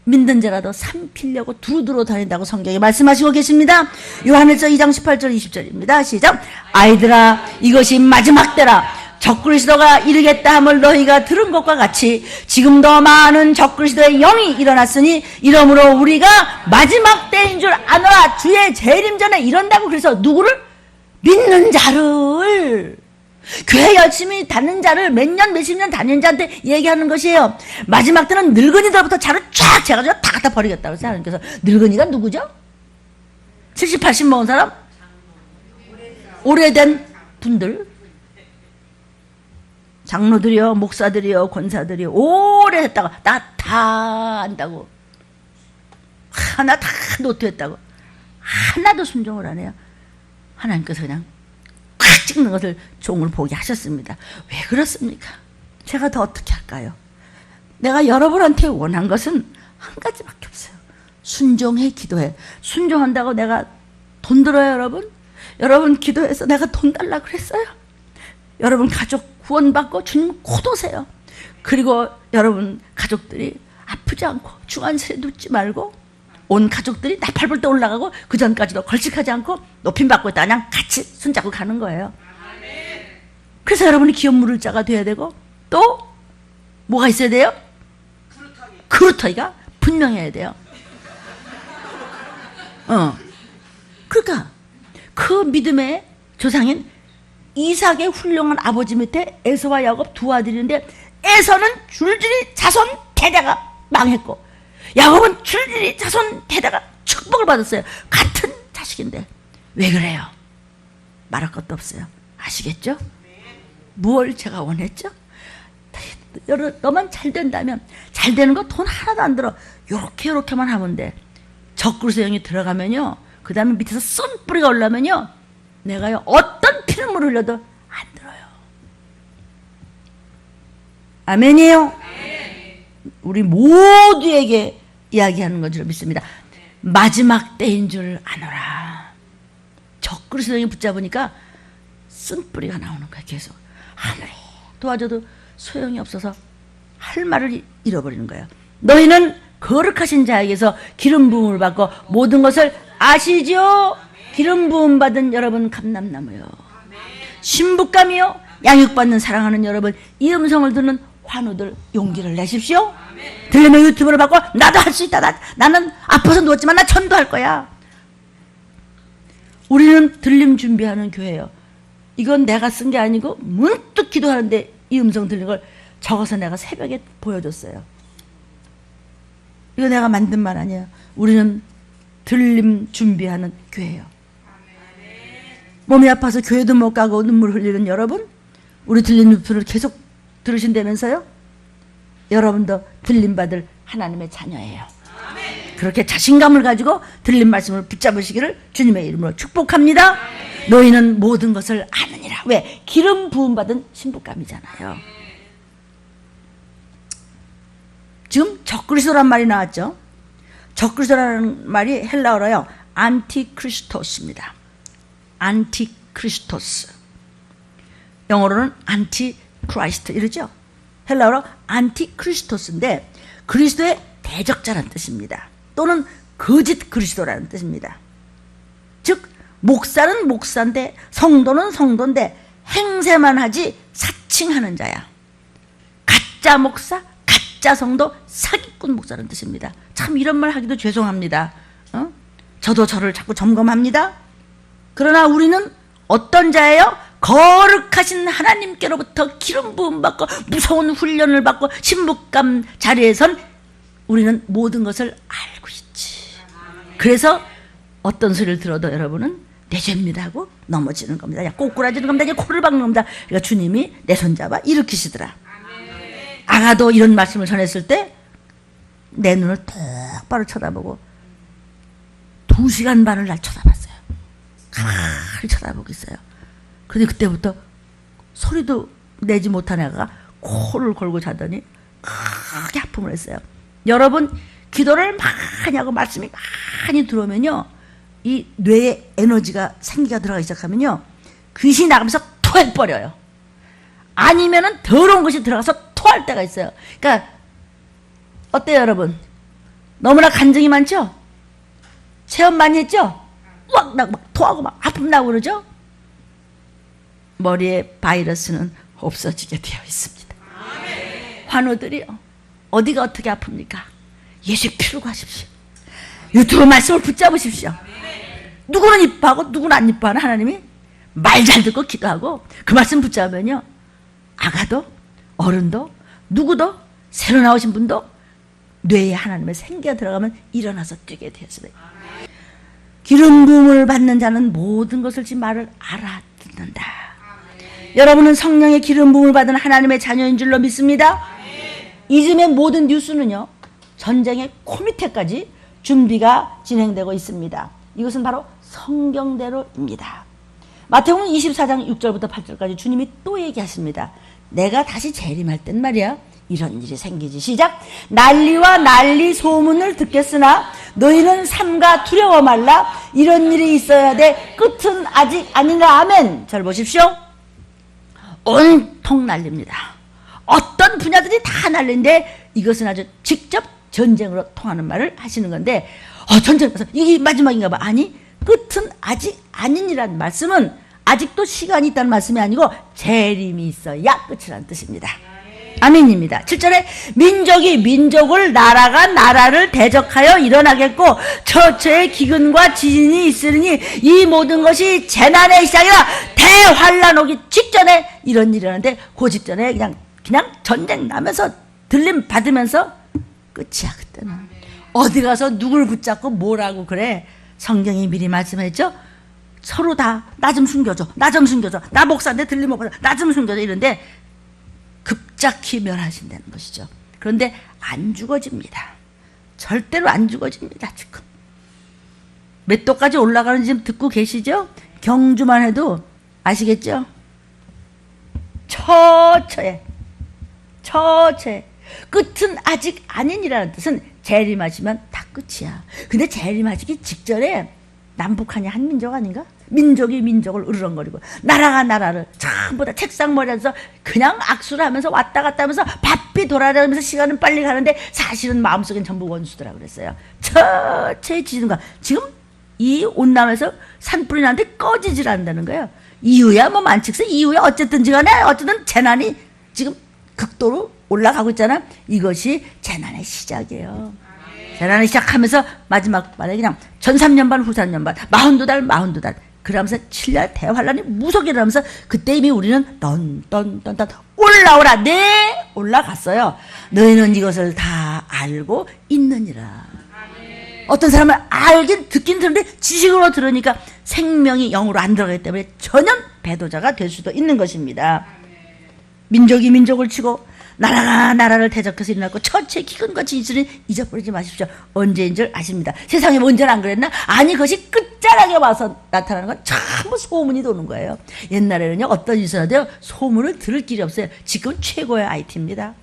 믿는 자라도 삼키려고 두루두루 다닌다고 성경에 말씀하시고 계십니다. 요한일서 2장 18절 20절입니다. 시작. 아이들아 이것이 마지막 때라. 적그리스도가 이르겠다 함을 너희가 들은 것과 같이 지금도 많은 적그리스도의 영이 일어났으니 이러므로 우리가 마지막 때인 줄 아노라. 주의 재림 전에 이런다고. 그래서 누구를? 믿는 자를, 교회 열심히 다니는 자를, 몇 년 몇십 년 다니는 자한테 얘기하는 것이에요. 마지막 때는 늙은이들부터 자를 쫙 재가지고 다 갖다 버리겠다고 해서 하나님께서. 늙은이가 누구죠? 70, 80 먹은 사람? 오래된 분들, 장로들이요, 목사들이요, 권사들이요, 오래 했다가 나 다 안다고, 하나 다 노트했다고 하나도 순종을 안 해요. 하나님께서 그냥 꽉 찍는 것을 종을 보게 하셨습니다. 왜 그렇습니까? 제가 더 어떻게 할까요? 내가 여러분한테 원한 것은 한 가지밖에 없어요. 순종해, 기도해. 순종한다고 내가 돈 들어요, 여러분? 여러분 기도해서 내가 돈 달라 그랬어요? 여러분 가족 구원받고 주님 고도세요. 그리고 여러분 가족들이 아프지 않고 중환자실에 눕지 말고 온 가족들이 나팔 불 때 올라가고 그 전까지도 걸칙하지 않고 높임받고 있다. 그냥 같이 손잡고 가는 거예요. 그래서 여러분이 기업 물을 자가 돼야 되고, 또 뭐가 있어야 돼요? 그루터기가 분명해야 돼요. 그러니까 그 믿음의 조상인 이삭의 훌륭한 아버지 밑에 에서와 야곱 두 아들인데, 에서는 줄줄이 자손 대대가 망했고 야곱은 줄줄이 자손 대대가 축복을 받았어요. 같은 자식인데. 왜 그래요? 말할 것도 없어요. 아시겠죠? 무엇을 제가 원했죠? 너만 잘 된다면, 잘 되는 거 돈 하나도 안 들어. 요렇게만 하면 돼. 적그리스도 영이 들어가면요, 그 다음에 밑에서 쏜뿌리가 올라오면요, 내가요 어떤 피눈물을 흘려도 안 들어요. 아멘이에요? 우리 모두에게 이야기하는 건 줄 믿습니다. 마지막 때인 줄 아노라. 적그리스도 영이 붙잡으니까 쓴뿌리가 나오는 거야. 계속 아무리 도와줘도 소용이 없어서 할 말을 잃어버리는 거예요. 너희는 거룩하신 자에게서 기름 부음을 받고 모든 것을 아시죠? 기름 부음 받은 여러분 감람나무요, 신부감이요, 양육받는 사랑하는 여러분, 이 음성을 듣는 환우들 용기를 내십시오. 들리면 유튜브를 받고 나도 할 수 있다. 나는 아파서 누웠지만 나 전도할 거야. 우리는 들림 준비하는 교회예요. 이건 내가 쓴 게 아니고 문득 기도하는데 이 음성 들린 걸 적어서 내가 새벽에 보여줬어요. 이거 내가 만든 말 아니에요. 우리는 들림 준비하는 교회예요. 몸이 아파서 교회도 못 가고 눈물 흘리는 여러분, 우리 들림 유튜브를 계속 들으신다면서요? 여러분도 들림받을 하나님의 자녀예요. 그렇게 자신감을 가지고 들린 말씀을 붙잡으시기를 주님의 이름으로 축복합니다. 너희는 모든 것을 아느니라. 왜? 기름 부음 받은 신부감이잖아요. 지금 적그리스도란 말이 나왔죠. 적그리스도라는 말이 헬라어로요 안티크리스토스입니다. 안티크리스토스. 영어로는 안티크라이스트 이러죠. 헬라어로 안티크리스토스인데 그리스도의 대적자라는 뜻입니다. 또는 거짓 그리스도라는 뜻입니다. 즉 목사는 목사인데 성도는 성도인데 행세만 하지 사칭하는 자야. 가짜 목사, 가짜 성도, 사기꾼 목사라는 뜻입니다. 참 이런 말 하기도 죄송합니다. 저도 저를 자꾸 점검합니다. 그러나 우리는 어떤 자예요? 거룩하신 하나님께로부터 기름 부음 받고 무서운 훈련을 받고 신부감 자리에선 우리는 모든 것을 알고 있지. 그래서 어떤 소리를 들어도 여러분은 내 죄입니다 하고 넘어지는 겁니다. 야, 꼬꾸라지는 겁니다. 이제 코를 박는 겁니다. 그러니까 주님이 내 손잡아 일으키시더라. 아가도 이런 말씀을 전했을 때 내 눈을 똑바로 쳐다보고 2시간 반을 날 쳐다봤어요. 가만히 쳐다보고 있어요. 그런데 그때부터 소리도 내지 못한 애가 코를 골고 자더니 크게 아픔을 했어요. 여러분 기도를 많이 하고 말씀이 많이 들어오면요 이 뇌에 에너지가 생기가 들어가기 시작하면요 귀신이 나가면서 토해버려요. 아니면은 더러운 것이 들어가서 토할 때가 있어요. 그러니까 어때요 여러분? 너무나 간증이 많죠? 체험 많이 했죠? 막 토하고 막 아픔 나고 그러죠? 머리에 바이러스는 없어지게 되어 있습니다. 환우들이요 어디가 어떻게 아픕니까? 예수의 피를 구하십시오. 유튜브 말씀을 붙잡으십시오. 누구는 이뻐하고 누구는 안 이뻐하는 하나님이 말 잘 듣고 기도하고 그 말씀 붙잡으면요 아가도 어른도 누구도 새로 나오신 분도 뇌에 하나님의 생기가 들어가면 일어나서 뛰게 되었습니다. 기름 부음을 받는 자는 모든 것을 지 말을 알아듣는다. 여러분은 성령의 기름 부음을 받은 하나님의 자녀인 줄로 믿습니다. 이즘의 모든 뉴스는요 전쟁의 코밑에까지 준비가 진행되고 있습니다. 이것은 바로 성경대로입니다. 마태복음 24장 6절부터 8절까지 주님이 또 얘기하십니다. 내가 다시 재림할 땐 말이야 이런 일이 생기지. 시작. 난리와 난리 소문을 듣겠으나 너희는 삼가 두려워 말라. 이런 일이 있어야 돼. 끝은 아직 아닌가. 아멘. 잘 보십시오. 온통 난립니다. 어떤 분야들이 다 난리인데 이것은 아주 직접 전쟁으로 통하는 말을 하시는 건데 전쟁에서 이게 마지막인가 봐. 아니 끝은 아직 아니니라는 말씀은 아직도 시간이 있다는 말씀이 아니고 재림이 있어야 끝이라는 뜻입니다. 아멘입니다. 7절에 민족이 민족을 나라가 나라를 대적하여 일어나겠고 처처의 기근과 지진이 있으니 이 모든 것이 재난의 시작이라. 대환란 오기 직전에 이런 일이 일어나는데 그 직전에 그냥 전쟁 나면서 들림 받으면서 끝이야. 그때는 어디 가서 누굴 붙잡고 뭐라고 그래. 성경이 미리 말씀했죠. 서로 다 나 좀 숨겨줘, 나 좀 숨겨줘, 나 목사인데 들림 못 받아, 나 좀 숨겨줘 이런데 급작히 멸하신다는 것이죠. 그런데 안 죽어집니다. 절대로 안 죽어집니다. 지금 몇 도까지 올라가는지 지금 듣고 계시죠? 경주만 해도 아시겠죠? 처처해 끝은 아직 아니니라는 뜻은 재림하시면 다 끝이야. 근데 재림하시기 직전에 남북한이 한 민족 아닌가? 민족이 민족을 으르렁거리고 나라가 나라를 전부 다 책상 머리에서 그냥 악수를 하면서 왔다 갔다 하면서 바삐 돌아다니면서 시간은 빨리 가는데 사실은 마음속엔 전부 원수더라 그랬어요. 처처에 지진과 지금 이 온남에서 산불이 나는데 꺼지질 않는다는 거예요. 이유야 뭐 만칙세 이유야 어쨌든지 간에 어쨌든 재난이 지금 극도로 올라가고 있잖아. 이것이 재난의 시작이에요. 재난이 시작하면서 마지막 말에 그냥 전 3년반 후 3년반 42달 그러면서 7년 대환란이 무섭게 일어나면서 그때 이미 우리는 던던던던 올라오라. 네 올라갔어요. 너희는 이것을 다 알고 있느니라. 어떤 사람은 알긴 듣긴 들었는데 지식으로 들으니까 생명이 영으로 안 들어가기 때문에 전혀 배도자가 될 수도 있는 것입니다. 민족이 민족을 치고 나라가 나라를 대적해서 일어났고 처치의 기근과 지진을 잊어버리지 마십시오. 언제인 줄 아십니다. 세상에 언제나 안 그랬나? 아니 그것이 끝자락에 와서 나타나는 건 전부 소문이 도는 거예요. 옛날에는요 어떤 일이 있어도 소문을 들을 길이 없어요. 지금 최고의 IT입니다.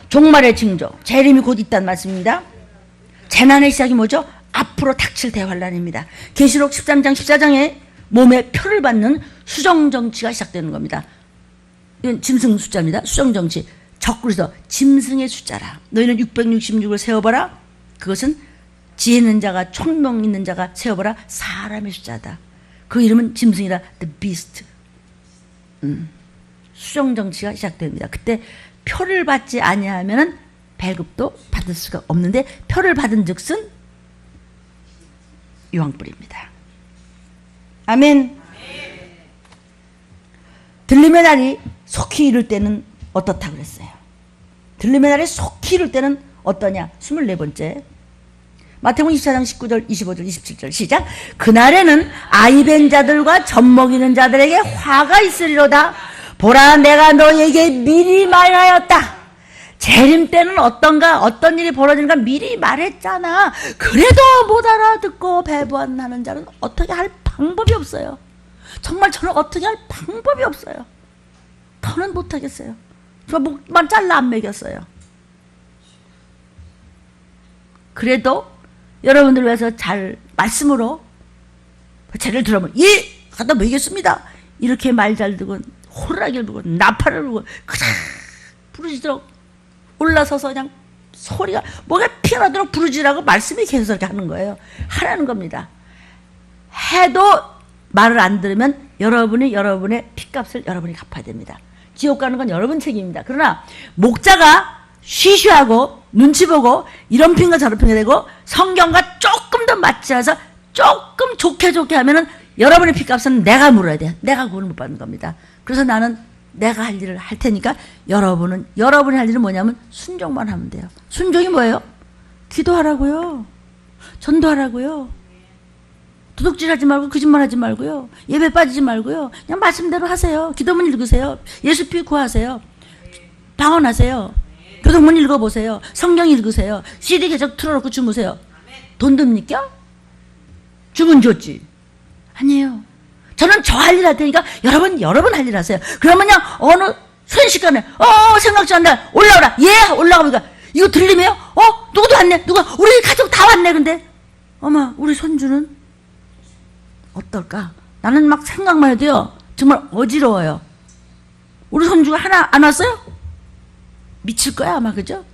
종말의 징조 재림이 곧 있다는 말씀입니다. 재난의 시작이 뭐죠? 앞으로 닥칠 대환란입니다. 계시록 13장 14장에 몸에 표를 받는 수정정치가 시작되는 겁니다. 이건 짐승 숫자입니다. 수정정치. 적그리스도 짐승의 숫자라. 너희는 666을 세어봐라. 그것은 지혜 있는 자가 총명 있는 자가 세어봐라. 사람의 숫자다. 그 이름은 짐승이라. The beast. 수정정치가 시작됩니다. 그때 표를 받지 아니하면은 배급도 받을 수가 없는데 표를 받은 즉슨 유황불입니다. 아멘. 들림의 날이 속히 이를 때는 어떻다 그랬어요? 들림의 날이 속히 이를 때는 어떠냐? 24번째 마태복음 24장 19절 25절 27절 시작. 그날에는 아이벤 자들과 젖먹이는 자들에게 화가 있으리로다. 보라 내가 너에게 미리 말하였다. 재림 때는 어떤가 어떤 일이 벌어지는가 미리 말했잖아. 그래도 못 알아듣고 배부한하는 자는 어떻게 할 방법이 없어요. 정말 저는 어떻게 할 방법이 없어요. 더는 못하겠어요. 저 목만 잘라 안 먹였어요. 그래도 여러분들 위해서 잘 말씀으로 죄를 들어보면 예! 갖다 먹이겠습니다. 이렇게 말 잘 듣고 호루라기를 불고 나팔을 불고 그냥 부르짖도록 올라서서 그냥 소리가 뭐가 피어나도록 부르짖으라고 말씀이 계속 이렇게 하는 거예요. 하라는 겁니다. 해도 말을 안 들으면 여러분의 핏값을 여러분이 갚아야 됩니다. 지옥 가는 건 여러분 책임입니다. 그러나 목자가 쉬쉬하고 눈치 보고 이런 핑과 저런 핑가 되고 성경과 조금 더 맞지 않아서 조금 좋게 하면은 여러분의 핏값은 내가 물어야 돼요. 내가 구원을 못 받는 겁니다. 그래서 나는 내가 할 일을 할 테니까 여러분이 할 일은 뭐냐면 순종만 하면 돼요. 순종이 뭐예요? 기도하라고요. 전도하라고요. 도둑질하지 말고 거짓말하지 말고요. 예배 빠지지 말고요. 그냥 말씀대로 하세요. 기도문 읽으세요. 예수피 구하세요. 방언하세요. 교독문 읽어보세요. 성경 읽으세요. CD 계속 틀어놓고 주무세요. 돈 듭니까? 주문 줬지? 아니에요. 저는 저 할 일 할 테니까 여러분 할 일 하세요. 그러면요 어느 순식간에 생각지 않는 날 올라오라. 예 올라가니까 이거 들리me요? 누구도 왔네. 우리 가족 다 왔네. 근데 어머 우리 손주는 어떨까? 나는 막 생각만 해도요 정말 어지러워요. 우리 손주가 하나 안 왔어요? 미칠 거야 아마. 그죠?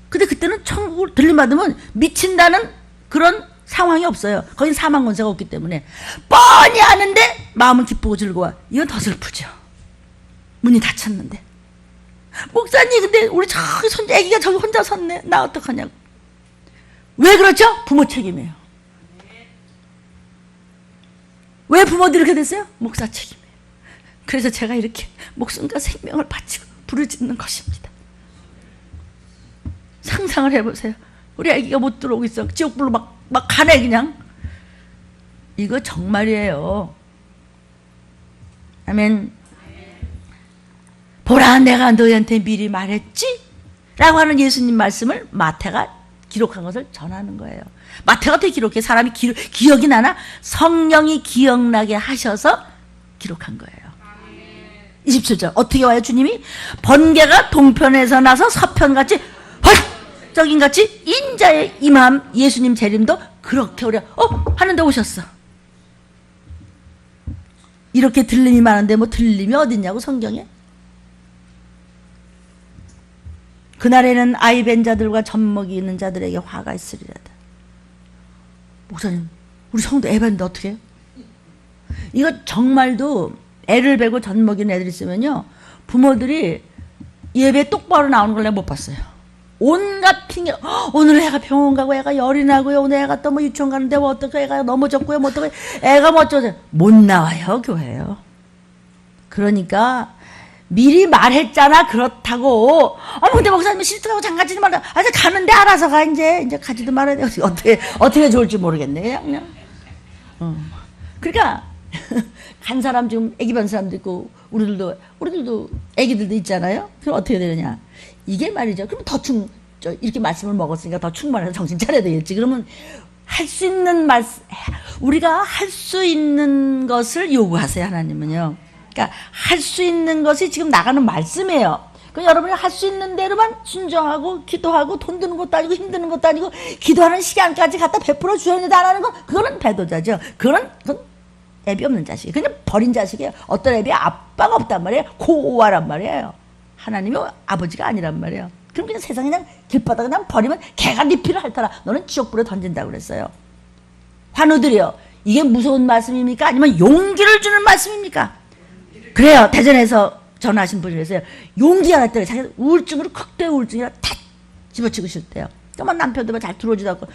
근데 그때는 천국을 들림받으면 미친다는 그런 상황이 없어요. 거긴 사망 권세가 없기 때문에 뻔히 아는데 마음은 기쁘고 즐거워. 이건 더 슬프죠. 문이 닫혔는데 목사님 근데 우리 저기 손자 애기가 저기 혼자 섰네. 나 어떡하냐고. 왜 그렇죠? 부모 책임이에요. 왜 부모들이 이렇게 됐어요? 목사 책임이에요. 그래서 제가 이렇게 목숨과 생명을 바치고 부르짖는 것입니다. 상상을 해보세요. 우리 아기가 못 들어오고 있어. 지옥불로 막 가네 그냥. 이거 정말이에요. 아멘. 보라 내가 너희한테 미리 말했지? 라고 하는 예수님 말씀을 마태가 기록한 것을 전하는 거예요. 마태가 어떻게 기록해? 사람이 기억이 나나? 성령이 기억나게 하셔서 기록한 거예요. 27절 어떻게 와요 주님이? 번개가 동편에서 나서 서편같이 헐적인같이 인자의 임함. 예수님 재림도 그렇게 오려 하는데 오셨어. 이렇게 들림이 많은데 뭐 들림이 어딨냐고 성경에. 그날에는 아이벤 자들과 젖먹이 있는 자들에게 화가 있으리라다. 목사님 우리 성도 애반데 어떻게 해요? 이거 정말도 애를 베고 젖먹이는 애들 있으면요 부모들이 예배 똑바로 나오는 걸 내가 못 봤어요. 온갖 핑계. 오늘 애가 병원 가고 애가 열이 나고요. 오늘 애가 또 뭐 유치원 가는데 뭐 어떻게 애가 넘어졌고요. 뭐 어떻게 애가 뭐 어쩌죠. 못 나와요 교회에요. 그러니까 미리 말했잖아. 그렇다고 근데 목사님 실수하고 장가지지 말라. 가는데 알아서 가. 이제 가지도 말아야 돼. 어떻게 좋을지 모르겠네 그냥. 그러니까 간 사람 지금 애기 반 사람도 있고 우리들도 애기들도 있잖아요. 그럼 어떻게 되느냐 이게 말이죠. 그럼 더 이렇게 말씀을 먹었으니까 더 충만해서 정신 차려야 되겠지. 그러면 할 수 있는 우리가 할 수 있는 것을 요구하세요 하나님은요. 그러니까 할 수 있는 것이 지금 나가는 말씀이에요. 그 여러분이 할 수 있는 대로만 순종하고 기도하고 돈 드는 것도 아니고 힘드는 것도 아니고 기도하는 시간까지 갖다 베풀어 주었는데 안 하는 건 그거는 배도자죠. 그건 애비 없는 자식이에요. 그냥 버린 자식이에요. 어떤 애비 아빠가 없단 말이에요. 고아란 말이에요. 하나님이 아버지가 아니란 말이에요. 그럼 그냥 세상에 그냥 길바닥에 그냥 버리면 개가 네 피를 핥아라. 너는 지옥불에 던진다고 그랬어요. 환우들이요. 이게 무서운 말씀입니까? 아니면 용기를 주는 말씀입니까? 그래요. 대전에서 전화하신 분이 그랬어요. 용기가 났대요. 자기 우울증으로 극도의 우울증이라 다 집어치고 싶대요. 그러면 남편도 잘 들어오지도 않고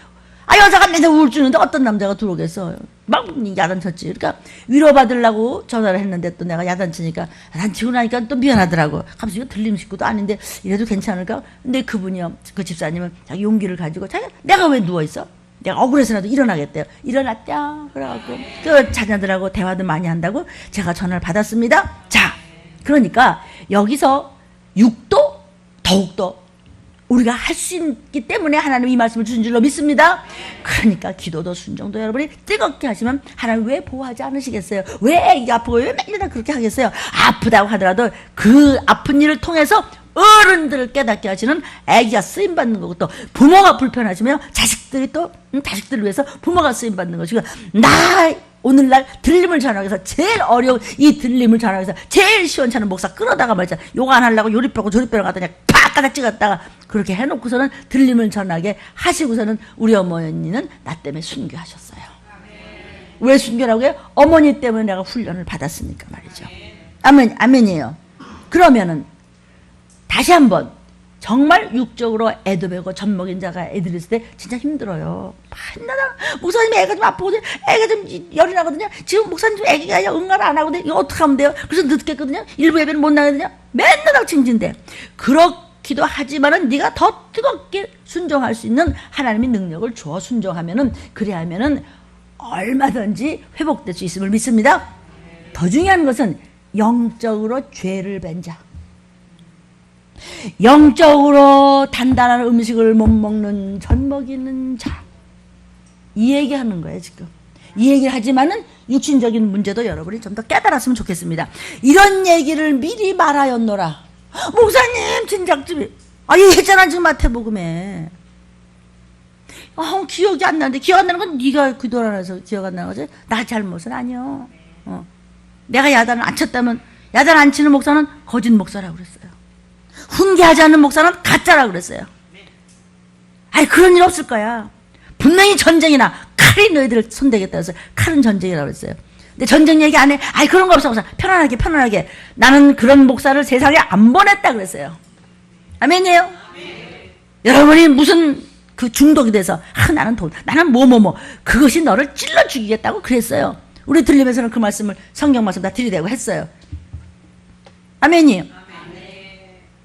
여자가 맨날 우울증인데 어떤 남자가 들어오겠어. 막 야단쳤지. 그러니까 위로받으려고 전화를 했는데 또 내가 야단치니까 야단치고 나니까 또 미안하더라고. 갑자기 들림 식구도 아닌데 이래도 괜찮을까? 근데 그분이요. 그 집사님은 자기 용기를 가지고 내가 왜 누워있어? 내가 억울해서라도 일어나겠대요. 일어났다. 그래갖고 그 자녀들하고 대화도 많이 한다고 제가 전화를 받았습니다. 자, 그러니까 여기서 육도 더욱더 우리가 할 수 있기 때문에 하나님 이 말씀을 주신 줄로 믿습니다. 그러니까 기도도 순종도 여러분이 뜨겁게 하시면 하나님 왜 보호하지 않으시겠어요? 왜 애기 아프고 왜 맨날 그렇게 하겠어요? 아프다고 하더라도 그 아픈 일을 통해서 어른들을 깨닫게 하시는 애기가 쓰임받는 거고 또 부모가 불편하시면 자식들이 또 자식들을 위해서 부모가 쓰임받는 것이고 나 오늘날 들림을 전하기 위해서 제일 어려운 이 들림을 전하기 위해서 제일 시원찮은 목사 끌어다가 말이죠. 욕 안 하려고 요리 빼고 조리 빼러 갔더니 팍 가닥 찍었다가 그렇게 해놓고서는 들림을 전하게 하시고서는 우리 어머니는 나 때문에 순교하셨어요. 왜 순교라고 해요? 어머니 때문에 내가 훈련을 받았으니까 말이죠. 아멘, 아멘이에요. 그러면은 다시 한번 정말 육적으로 애도 배고 젖먹인 자가 애들 있을 때 진짜 힘들어요. 맨날 목사님 애가 좀 아프고 애가 좀 열이 나거든요. 지금 목사님 애기가 응가를 안 하거든요. 이거 어떻게 하면 돼요? 그래서 늦겠거든요. 일부 예배는 못 나거든요. 맨날 징징대. 그렇기도 하지만은 네가 더 뜨겁게 순종할 수 있는 하나님의 능력을 줘 순종하면은 그래야 하면은 얼마든지 회복될 수 있음을 믿습니다. 더 중요한 것은 영적으로 죄를 뵌 자. 영적으로 단단한 음식을 못 먹는 젖먹이는 자. 이 얘기하는 거예요 지금. 이 얘기를 하지만은 육신적인 문제도 여러분이 좀 더 깨달았으면 좋겠습니다. 이런 얘기를 미리 말하였노라. 목사님 진작집이 얘기했잖아 지금 마태복음에. 기억이 안 나는데 기억 안 나는 건 네가 기도를 안 해서 기억 안 나는 거지. 나 잘못은 아니요. 내가 야단을 안 쳤다면 야단 안 치는 목사는 거짓 목사라고 그랬어요. 훈계하지 않는 목사는 가짜라고 그랬어요. 그런 일 없을 거야. 분명히 전쟁이나 칼이 너희들을 손대겠다 해서 칼은 전쟁이라고 그랬어요. 근데 전쟁 얘기 안 해. 그런 거 없어 목사. 편안하게. 나는 그런 목사를 세상에 안 보냈다 그랬어요. 아멘이에요? 아멘. 여러분이 무슨 그 중독이 돼서 나는 돈, 나는 뭐 그것이 너를 찔러 죽이겠다고 그랬어요. 우리 들리면서는 그 말씀을 성경 말씀 다 들이대고 했어요. 아멘이에요.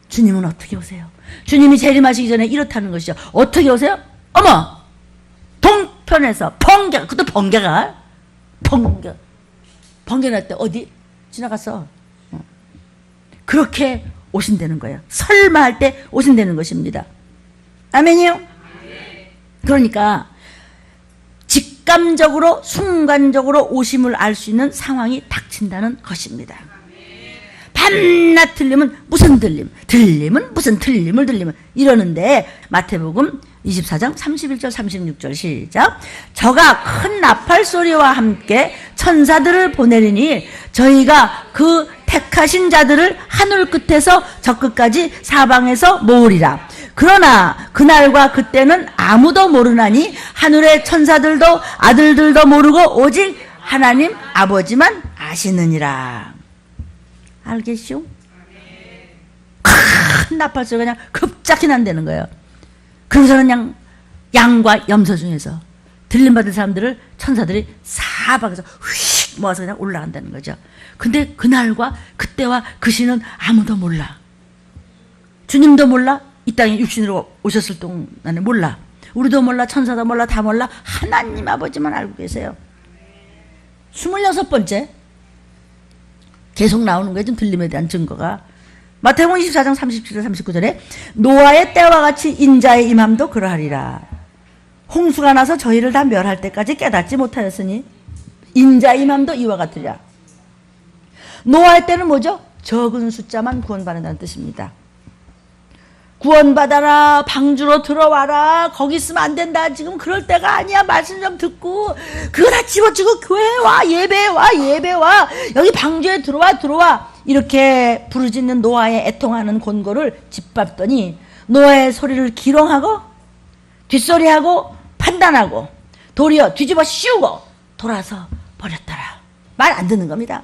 주님은 어떻게 오세요? 주님이 재림하시기 전에 이렇다는 것이죠. 어떻게 오세요? 어머! 동편에서 번개가, 그것도 번개 날 때 어디? 지나갔어. 그렇게 오신다는 거예요. 설마 할 때 오신다는 것입니다. 아멘이요? 그러니까 직감적으로 순간적으로 오심을 알 수 있는 상황이 닥친다는 것입니다. 밤낮 들리면 무슨 들림은 무슨 틀림을 들리면 이러는데 마태복음 24장 31절 36절 시작. 저가 큰 나팔 소리와 함께 천사들을 보내리니 저희가 그 택하신 자들을 하늘 끝에서 저 끝까지 사방에서 모으리라. 그러나 그날과 그때는 아무도 모르나니 하늘의 천사들도 아들들도 모르고 오직 하나님 아버지만 아시느니라. 알겠쇼? 큰 나팔소리가 그냥 급작히 난다는 거예요. 그러고서는 그냥 양과 염소 중에서 들림받은 사람들을 천사들이 사방에서 휙 모아서 그냥 올라간다는 거죠. 근데 그날과 그때와 그 시는 아무도 몰라. 주님도 몰라. 이 땅에 육신으로 오셨을 동안에 몰라. 우리도 몰라. 천사도 몰라. 다 몰라. 하나님 아버지만 알고 계세요. 26번째 계속 나오는 거예요. 좀 들림에 대한 증거가. 마태복음 24장 37절 39절에 노아의 때와 같이 인자의 임함도 그러하리라. 홍수가 나서 저희를 다 멸할 때까지 깨닫지 못하였으니 인자의 임함도 이와 같으리라. 노아의 때는 뭐죠? 적은 숫자만 구원받는다는 뜻입니다. 구원받아라, 방주로 들어와라, 거기 있으면 안 된다, 지금 그럴 때가 아니야, 말씀 좀 듣고 그거 다 집어치고 교회에 와, 예배에 와, 예배에 와, 여기 방주에 들어와 이렇게 부르짖는 노아의 애통하는 권고를 짓밟더니 노아의 소리를 기롱하고 뒷소리하고 판단하고 도리어 뒤집어 씌우고 돌아서 버렸더라. 말 안 듣는 겁니다.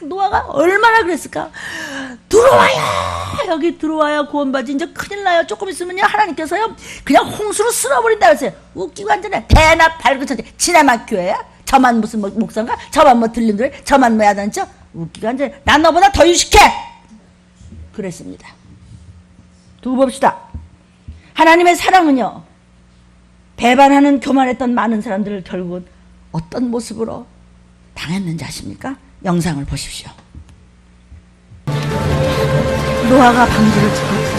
노아가 얼마나 그랬을까? 들어와요, 여기 들어와야 구원받지. 이제 큰일 나요. 조금 있으면요 하나님께서요 그냥 홍수로 쓸어버린다 그랬어요. 웃기고 앉아네. 대낮 밝은 천재 지나만 교회야? 저만 무슨 목사인가? 저만 뭐 들린 노래? 저만 뭐 야단쳐? 웃기고 앉아네. 난 너보다 더 유식해. 그랬습니다. 두고 봅시다. 하나님의 사랑은요 배반하는 교만했던 많은 사람들을 결국은 어떤 모습으로 당했는지 아십니까? 영상을 보십시오. 노아가 방주를 짓고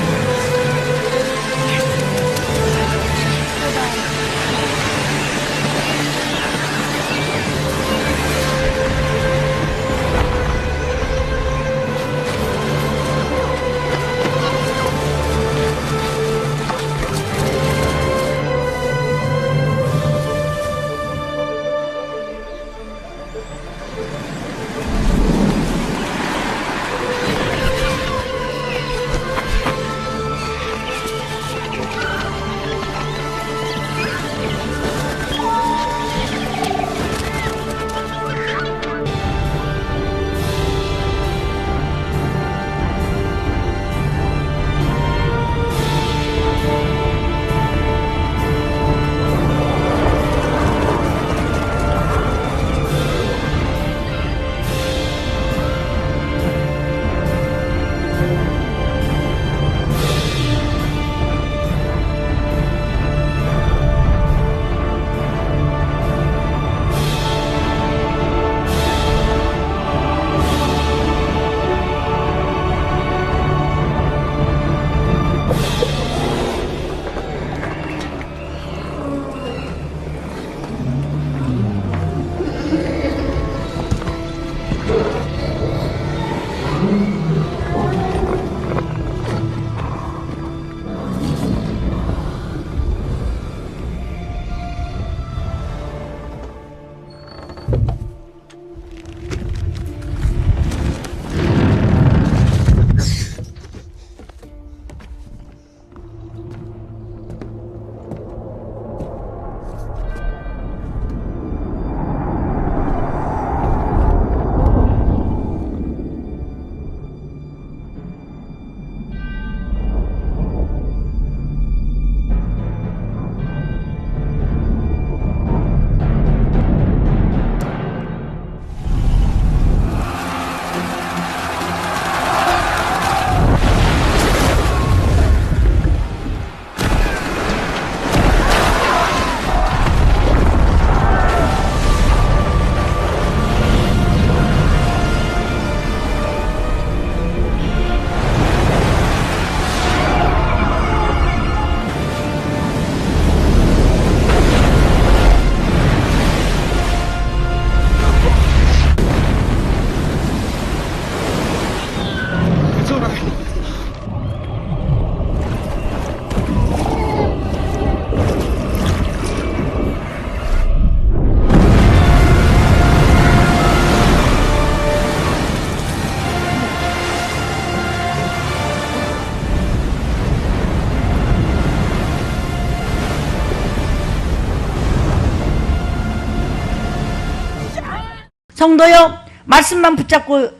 성도여, 말씀만 붙잡고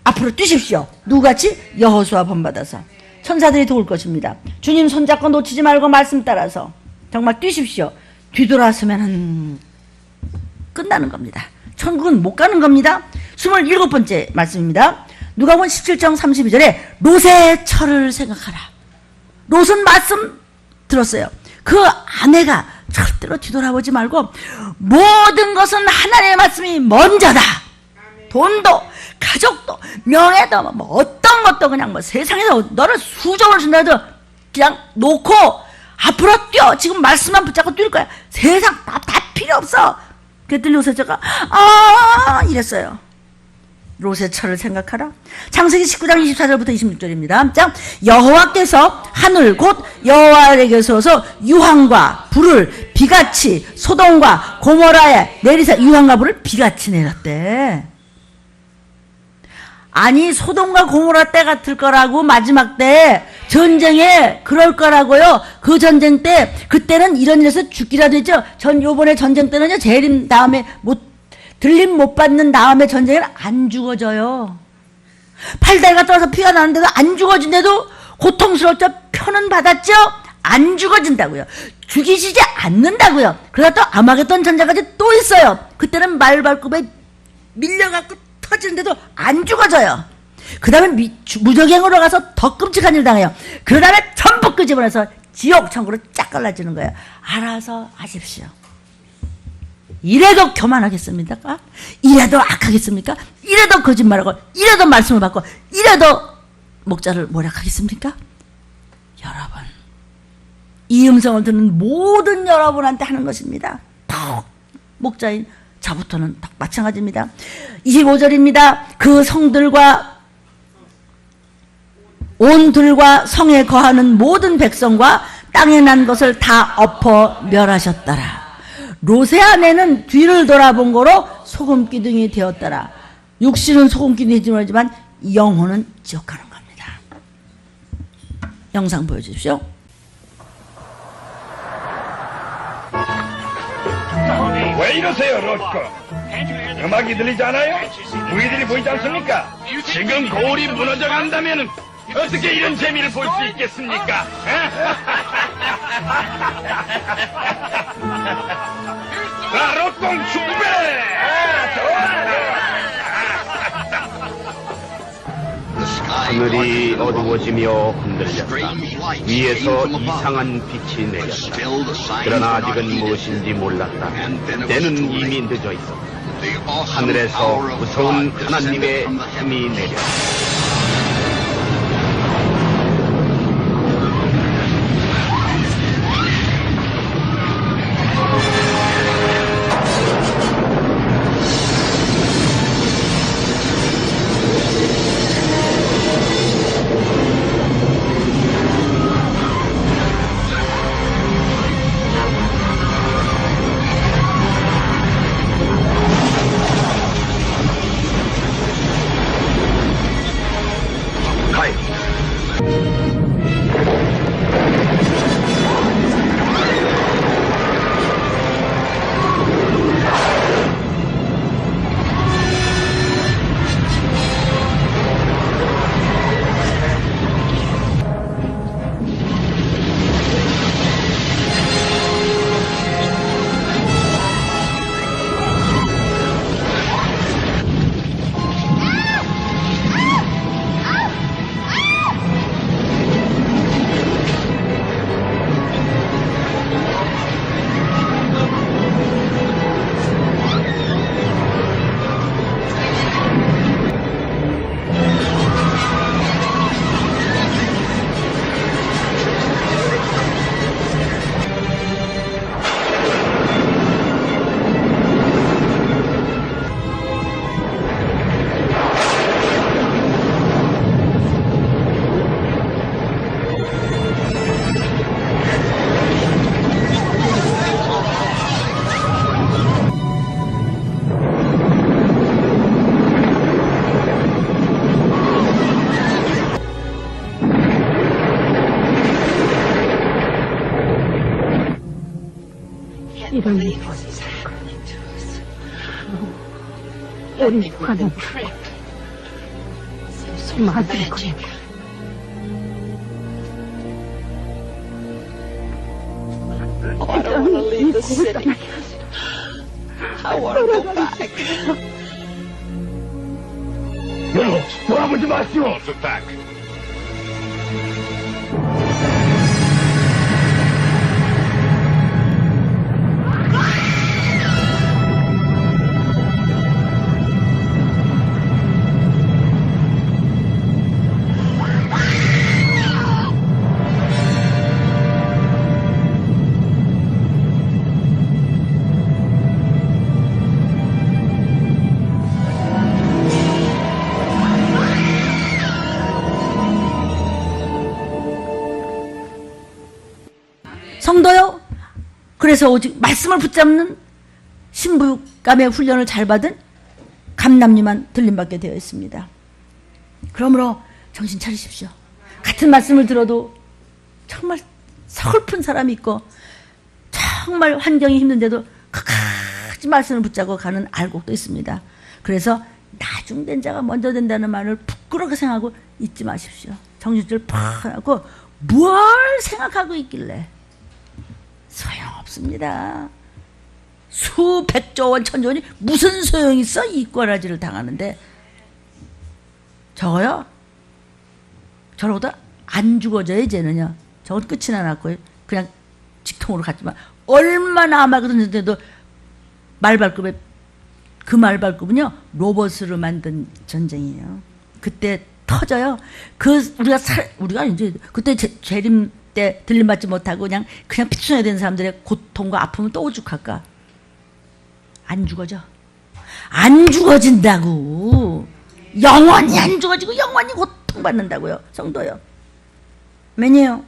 앞으로 뛰십시오. 누구같이? 여호수아 본받아서. 천사들이 도울 것입니다. 주님 손잡고 놓치지 말고 말씀 따라서 정말 뛰십시오. 뒤돌아서면 끝나는 겁니다. 천국은 못 가는 겁니다. 27번째 말씀입니다. 누가복음 17장 32절에 롯의 철을 생각하라. 롯은 말씀 들었어요. 그 아내가 절대로 뒤돌아보지 말고 모든 것은 하나님의 말씀이 먼저다. 돈도 가족도 명예도 뭐 어떤 것도 그냥 뭐 세상에서 너를 수정을 준다 해도 그냥 놓고 앞으로 뛰어. 지금 말씀만 붙잡고 뛸 거야. 세상 다 필요 없어. 그랬더니 요셉자가 이랬어요. 롯의 처를 생각하라. 창세기 19장 24절부터 26절입니다. 자, 여호와께서 하늘 곧 여호와에게서 유황과 불을 비같이 소돔과 고모라에 내리사 유황과 불을 비같이 내렸대. 아니 소돔과 고모라 때 같을 거라고 마지막 때 전쟁에 그럴 거라고요. 그 전쟁 때 그때는 이런 일에서 죽기라도 했죠. 요번에 전쟁 때는요 재림 다음에 들림 못 받는 다음에 전쟁에는 안 죽어져요. 팔다리가 떨어서 피가 나는데도 안 죽어진데도 고통스럽죠. 표는 받았죠. 안 죽어진다고요. 죽이시지 않는다고요. 그러다 또 아마겟돈 전쟁까지 또 있어요. 그때는 말발굽에 밀려갖고 터지는데도 안 죽어져요. 그 다음에 무적행으로 가서 더 끔찍한 일 당해요. 그 다음에 전부 끄집어내서 지옥 천국으로 쫙 갈라지는 거예요. 알아서 하십시오. 이래도 교만하겠습니까? 이래도 악하겠습니까? 이래도 거짓말하고 이래도 말씀을 받고 이래도 목자를 모략하겠습니까? 여러분, 이 음성을 듣는 모든 여러분한테 하는 것입니다. 더 목자인 저부터는 더 마찬가지입니다. 25절입니다. 그 성들과 온 들과 성에 거하는 모든 백성과 땅에 난 것을 다 엎어 멸하셨더라. 롯의 아내는 뒤를 돌아본 거로 소금기둥이 되었더라. 육신은 소금기둥이 되지만 영혼은 지옥하는 겁니다. 영상 보여주십시오. 왜 이러세요, 롯거? 음악이 들리지 않아요? 무기들이 보이지 않습니까? 지금 거울이 무너져 간다면 어떻게 이런 재미를 볼 수 있겠습니까? 자, 롯공 준비! 하늘이 어두워지며 흔들렸다. 위에서 이상한 빛이 내렸다. 그러나 아직은 무엇인지 몰랐다. 때는 이미 늦어 있었다. 하늘에서 무서운 하나님의 힘이 내렸다. 이런 것이 우리 하는 수많은 것 어떤 이 고단하게 돌아가겠어. 돌아보지 마시오! 성도요. 그래서 오직 말씀을 붙잡는 신부감의 훈련을 잘 받은 감남님만 들림받게 되어 있습니다. 그러므로 정신 차리십시오. 같은 말씀을 들어도 정말 서글픈 사람이 있고 정말 환경이 힘든데도 끝까지 말씀을 붙잡고 가는 알곡도 있습니다. 그래서 나중된 자가 먼저 된다는 말을 부끄럽게 생각하고 잊지 마십시오. 정신줄 팍 하고 뭘 생각하고 있길래 소용없습니다. 수백조 원 천조 원이 무슨 소용이 있어? 이 꼬라지를 당하는데 저거요? 저러고도 안 죽어져요. 이제는요. 저건 끝이나 났고 그냥 직통으로 갔지만 얼마나 아마거든요. 말발급에 그 말발급은요 로봇으로 만든 전쟁이에요. 그때 터져요. 우리가 이제 그때 재림 때 들림받지 못하고 그냥 피투성이 된 사람들의 고통과 아픔은 또 오죽할까? 안 죽어져. 안 죽어진다고. 영원히 안 죽어지고 영원히 고통받는다고요. 성도요. 왜냐요?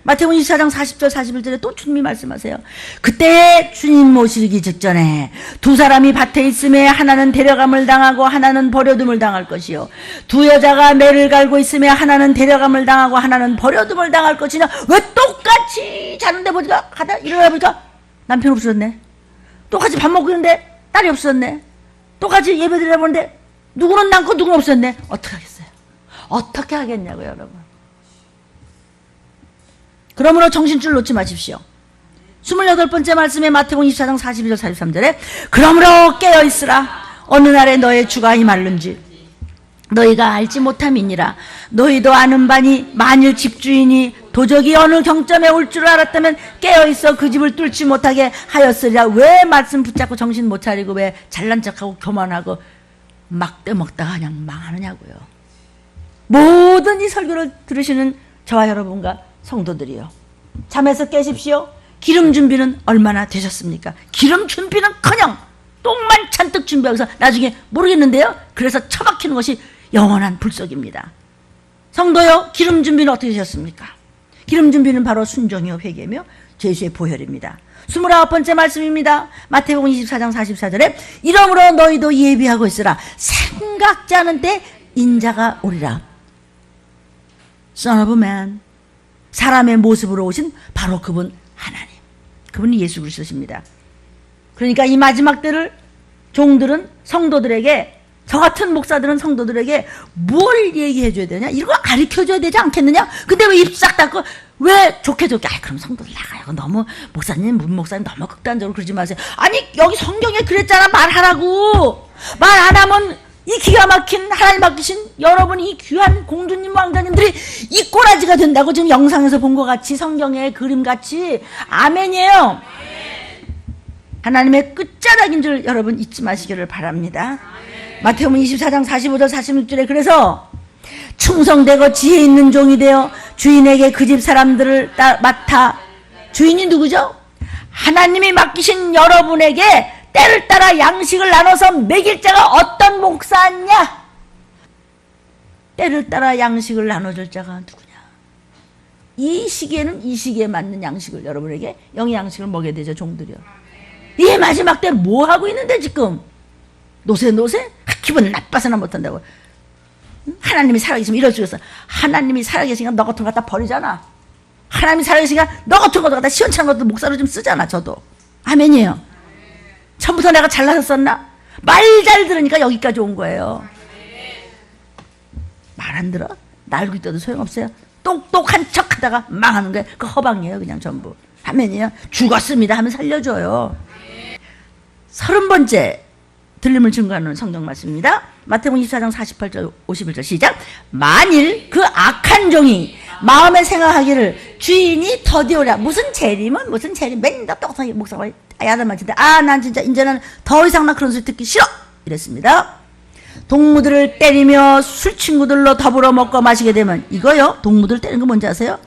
마태복음 24장 40절 41절에 또 주님이 말씀하세요. 그때 주님 모시기 직전에 두 사람이 밭에 있음에 하나는 데려감을 당하고 하나는 버려둠을 당할 것이요. 두 여자가 매를 갈고 있음에 하나는 데려감을 당하고 하나는 버려둠을 당할 것이냐. 왜 똑같이 자는데 보니까 일어나 보니까 남편 없어졌네. 똑같이 밥 먹고 있는데 딸이 없어졌네. 똑같이 예배 드리다 보는데 누구는 남고 누구는 없어졌네. 어떻게 하겠어요? 어떻게 하겠냐고요, 여러분. 그러므로 정신줄 놓지 마십시오. 28번째 말씀에 마태복음 24장 42절 43절에 그러므로 깨어있으라. 어느 날에 너의 주가 임할는지 너희가 알지 못함이니라. 너희도 아는 바니 만일 집주인이 도적이 어느 경점에 올 줄 알았다면 깨어있어 그 집을 뚫지 못하게 하였으리라. 왜 말씀 붙잡고 정신 못 차리고 왜 잘난 척하고 교만하고 막 떼먹다가 그냥 망하느냐고요. 모든 이 설교를 들으시는 저와 여러분과 성도들이요. 잠에서 깨십시오. 기름 준비는 얼마나 되셨습니까? 기름 준비는커녕 똥만 잔뜩 준비하고서 나중에 모르겠는데요. 그래서 처박히는 것이 영원한 불속입니다. 성도요. 기름 준비는 어떻게 되셨습니까? 기름 준비는 바로 순종이요 회개며 죄수의 보혈입니다. 29번째 말씀입니다. 마태복음 24장 44절에 이러므로 너희도 예비하고 있으라. 생각지 않은 때 인자가 오리라. Son of man. 사람의 모습으로 오신 바로 그분 하나님. 그분이 예수 그리스도십니다. 그러니까 이 마지막 때를 종들은 성도들에게, 저 같은 목사들은 성도들에게 뭘 얘기해 줘야 되냐? 이거 가르쳐 줘야 되지 않겠느냐? 근데 왜 입 싹 닫고 왜 좋게 그럼 성도들 나가요. 너무 목사님, 문목사님 너무 극단적으로 그러지 마세요. 아니 여기 성경에 그랬잖아. 말하라고. 말 안 하면 이 기가 막힌 하나님 맡기신 여러분 이 귀한 공주님 왕자님들이 이 꼬라지가 된다고 지금 영상에서 본 것 같이 성경의 그림같이. 아멘이에요. 하나님의 끝자락인 줄 여러분 잊지 마시기를 바랍니다. 마태복음 24장 45절 46절에 그래서 충성되고 지혜 있는 종이 되어 주인에게 그 집 사람들을 맡아. 주인이 누구죠? 하나님이 맡기신 여러분에게 때를 따라 양식을 나눠서 먹일 자가 어떤 목사냐? 때를 따라 양식을 나눠줄 자가 누구냐? 이 시기에는 이 시기에 맞는 양식을 여러분에게 영의 양식을 먹여야 되죠. 종들이요. 이 마지막 때 뭐 하고 있는데 지금? 노세? 기분 나빠서나 못한다고. 하나님이 살아계시면 이럴 수 있어. 하나님이 살아계시니까 너 같은 거 갖다 버리잖아. 하나님이 살아계시니까 너 같은 거 갖다 시원찮은 것도 목사로 좀 쓰잖아. 저도. 아멘이에요. 처음부터 내가 잘나섰었나? 말 잘 들으니까 여기까지 온 거예요. 말 안 들어? 날고 있어도 소용없어요. 똑똑한 척 하다가 망하는 거예요. 그 허방이에요. 그냥 전부. 아멘이에요. 죽었습니다 하면 살려줘요. 30번째 들림을 증거하는 성경 말씀입니다. 마태복음 24장 48절 51절 시작. 만일 그 악한 종이 마음에 생각하기를 주인이 더디오랴. 무슨 재림 맨날 똑똑하게 목사가 야단만 친다. 난 진짜 이제는 더 이상 나 그런 소리 듣기 싫어 이랬습니다. 동무들을 때리며 술 친구들로 더불어 먹고 마시게 되면 이거요. 동무들 때리는 거 뭔지 아세요?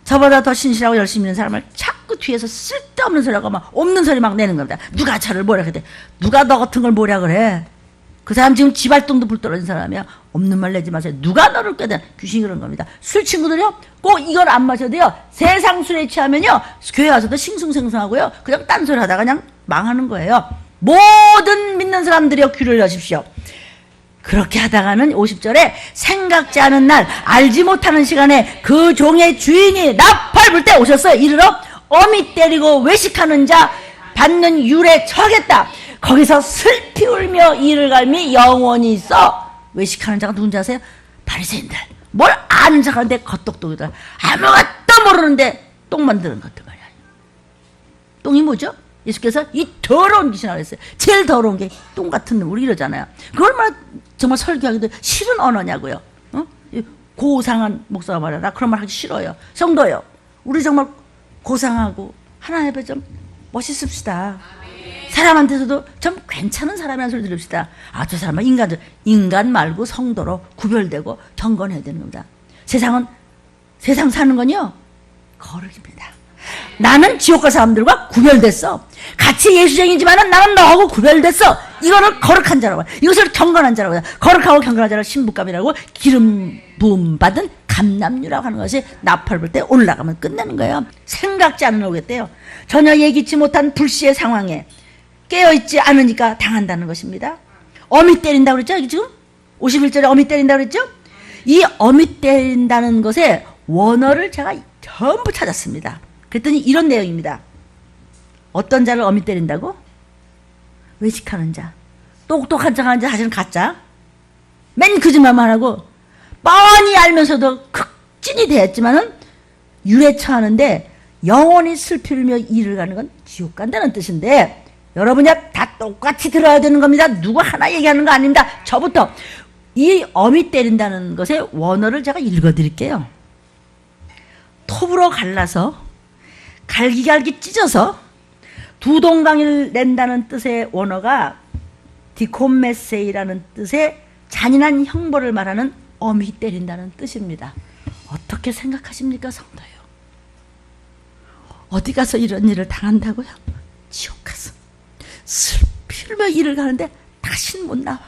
저보다 더 신실하고 열심히 있는 사람을 자꾸 뒤에서 쓸데없는 소리하고 막 없는 소리 막 내는 겁니다. 누가 저를 뭐라 그래? 누가 너 같은 걸 뭐라 그래? 그 사람 지금 지발동도 불 떨어진 사람이야. 없는 말 내지 마세요. 누가 너를 깨닫? 귀신이 그런 겁니다. 술 친구들이요, 꼭 이걸 안 마셔도 돼요. 세상 술에 취하면요, 교회 와서도 싱숭생숭하고요, 그냥 딴소리 하다가 그냥 망하는 거예요. 모든 믿는 사람들이요, 귀를 여십시오. 그렇게 하다가는 50절에 생각지 않은 날, 알지 못하는 시간에 그 종의 주인이 나팔 불 때 오셔서 이르러 어미 때리고 외식하는 자 받는 율에 처하겠다. 거기서 슬피 울며 이를 갈미 영원히 있어. 외식하는 자가 누군지 아세요? 바리새인들. 뭘 아는 척하는데 겉똑똑이들. 아무것도 모르는데 똥 만드는 것들 말이야. 똥이 뭐죠? 예수께서 이 더러운 귀신이라고 했어요. 제일 더러운 게 똥 같은 놈, 우리 이러잖아요. 그 얼마나 정말 설교하기도 싫은 언어냐고요. 어? 고상한 목사가 말이야. 나 그런 말 하기 싫어요. 성도요, 우리 정말 고상하고 하나님 앞에 좀 멋있읍시다. 사람한테서도 좀 괜찮은 사람이라는 소리 들읍시다. 아, 저 사람은 인간 말고 성도로 구별되고 경건해야 되는 겁니다. 세상 사는 건요, 거룩입니다. 나는 지옥 갈 사람들과 구별됐어. 같이 예수쟁이지만은 나는 너하고 구별됐어. 이거를 거룩한 자라고 해요. 이것을 경건한 자라고 해요. 거룩하고 경건한 자를 신부감이라고, 기름 부음 받은 감남류라고 하는 것이 나팔 불 때 올라가면 끝내는 거예요. 생각지 않은 오겠대요. 전혀 예기치 못한 불시의 상황에 깨어있지 않으니까 당한다는 것입니다. 어미 때린다고 그랬죠? 여기 지금 51절에 어미 때린다고 그랬죠? 이 어미 때린다는 것의 원어를 제가 전부 찾았습니다. 그랬더니 이런 내용입니다. 어떤 자를 어미 때린다고? 외식하는 자, 똑똑한 척하는 자, 사실은 가짜, 맨 거짓말만 하고 뻔히 알면서도 극진이 되었지만은 율에 처하는데 영원히 슬피 울며 이를 가는 건 지옥 간다는 뜻인데, 여러분이 다 똑같이 들어야 되는 겁니다. 누구 하나 얘기하는 거 아닙니다. 저부터 이 어미 때린다는 것의 원어를 제가 읽어드릴게요. 톱으로 갈라서 갈기갈기 찢어서 두 동강을 낸다는 뜻의 원어가 디콤메세이라는 뜻의 잔인한 형벌을 말하는 어미 때린다는 뜻입니다. 어떻게 생각하십니까, 성도요? 어디 가서 이런 일을 당한다고요? 지옥 가서 슬피 울며 일을 가는데 다신 못 나와.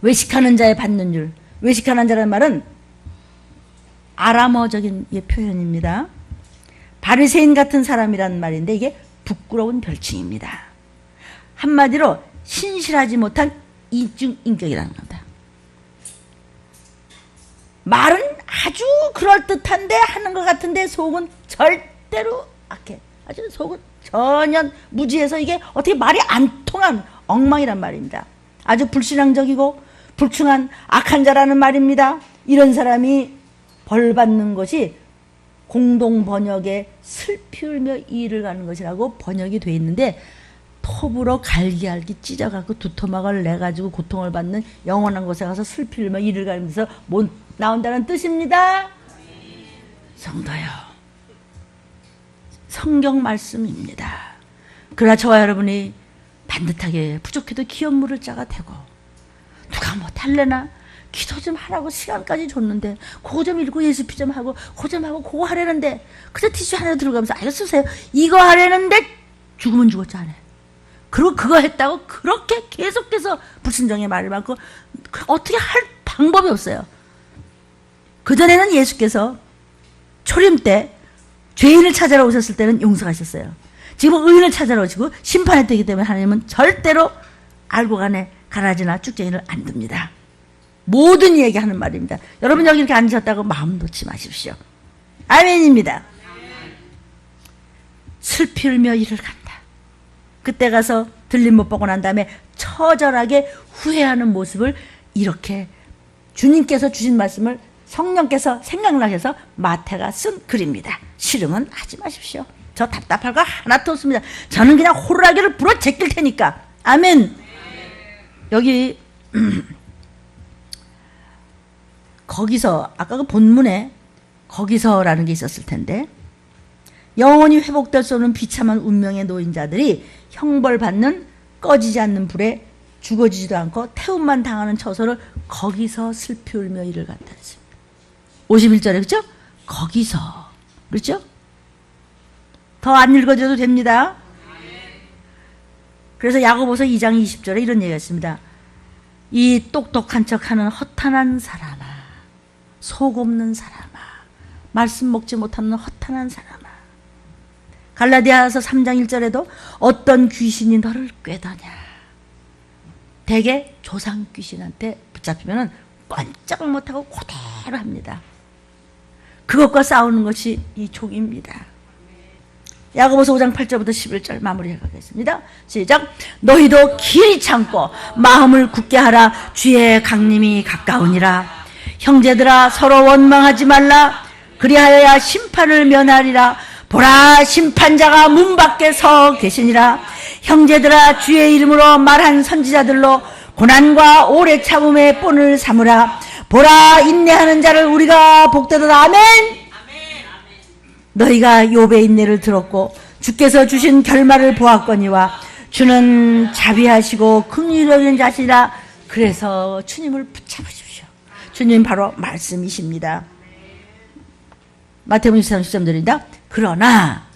외식하는 자의 받는 율. 외식하는 자라는 말은 아람어적인 표현입니다. 바리새인 같은 사람이란 말인데 이게 부끄러운 별칭입니다. 한마디로 신실하지 못한 이중인격이라는 겁니다. 말은 아주 그럴듯한데 하는 것 같은데 속은 절대로 악해. 아주 속은 전혀 무지해서 이게 어떻게 말이 안 통한 엉망이란 말입니다. 아주 불신앙적이고 불충한 악한 자라는 말입니다. 이런 사람이 벌 받는 것이 공동 번역에 슬피 울며 이를 가는 것이라고 번역이 돼 있는데, 톱으로 갈기갈기 찢어갖고 두토막을 내가지고 고통을 받는 영원한 곳에 가서 슬피 울며 이를 가면서 못 나온다는 뜻입니다. 성도요, 성경 말씀입니다. 그러나 저와 여러분이 반듯하게 부족해도 기업 물을 자가 되고, 누가 뭐 달래나 기도 좀 하라고 시간까지 줬는데 그거 좀 읽고 예수피 좀 하고 그거 좀 하고 그거 하려는데 그저 티슈 하나 들어가면서 아이고 쓰세요. 이거 하려는데 죽으면 죽었지 않아요. 그리고 그거 했다고 그렇게 계속해서 불신정의 말을 많고 어떻게 할 방법이 없어요. 그전에는 예수께서 초림 때 죄인을 찾아러 오셨을 때는 용서하셨어요. 지금은 의인을 찾아러 오시고 심판의 때이기 때문에 하나님은 절대로 알고 간에 가라지나 쭉쟁이를 안 둡니다. 모든 얘기하는 말입니다. 여러분 여기 이렇게 앉으셨다고 마음 놓지 마십시오. 아멘입니다. 슬피 울며 이를 간다. 그때 가서 들림 못 보고 난 다음에 처절하게 후회하는 모습을 이렇게 주님께서 주신 말씀을 성령께서 생각나게 해서 마태가 쓴 글입니다. 실흥은 하지 마십시오. 저 답답할 거 하나도 없습니다. 저는 그냥 호루라기를 불어 제낄 테니까. 아멘. 여기 거기서 아까 그 본문에 거기서라는 게 있었을 텐데, 영원히 회복될 수 없는 비참한 운명의 놓인 자들이 형벌받는 꺼지지 않는 불에 죽어지지도 않고 태움만 당하는 처소를 거기서 슬피 울며 이를 간다 했습니다. 51절에 그렇죠? 거기서. 그렇죠? 더 안 읽어줘도 됩니다. 그래서 야고보서 2장 20절에 이런 얘기가 있습니다. 이 똑똑한 척하는 허탄한 사람아, 속 없는 사람아, 말씀 먹지 못하는 허탄한 사람아. 갈라디아서 3장 1절에도 어떤 귀신이 너를 꾀더냐. 대개 조상 귀신한테 붙잡히면 꼼짝 못하고 그대로 합니다. 그것과 싸우는 것이 이 족입니다. 야고보서 5장 8절부터 11절 마무리해 가겠습니다. 시작. 너희도 길이 참고 마음을 굳게 하라. 주의 강림이 가까우니라. 형제들아 서로 원망하지 말라. 그리하여야 심판을 면하리라. 보라 심판자가 문 밖에 서 계시니라. 형제들아 주의 이름으로 말한 선지자들로 고난과 오래 참음의 본을 삼으라. 보라 인내하는 자를 우리가 복되도다. 아멘. 너희가 욥의 인내를 들었고 주께서 주신 결말을 보았거니와 주는 자비하시고 긍휼하신 자시라. 그래서 주님을 붙잡으십시오. 주님 바로 말씀이십니다. 마태복음 23장 10절입니다. 그러나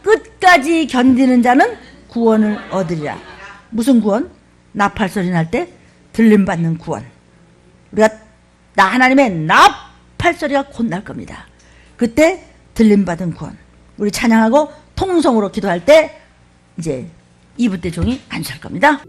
끝까지 견디는 자는 구원을 얻으리라. 무슨 구원? 나팔소리 날 때 들림받는 구원. 우리가 하나님의 나팔소리가 곧 날 겁니다. 그때 들림받은 구원. 우리 찬양하고 통성으로 기도할 때 이제 2부 때 종이 안수할 겁니다.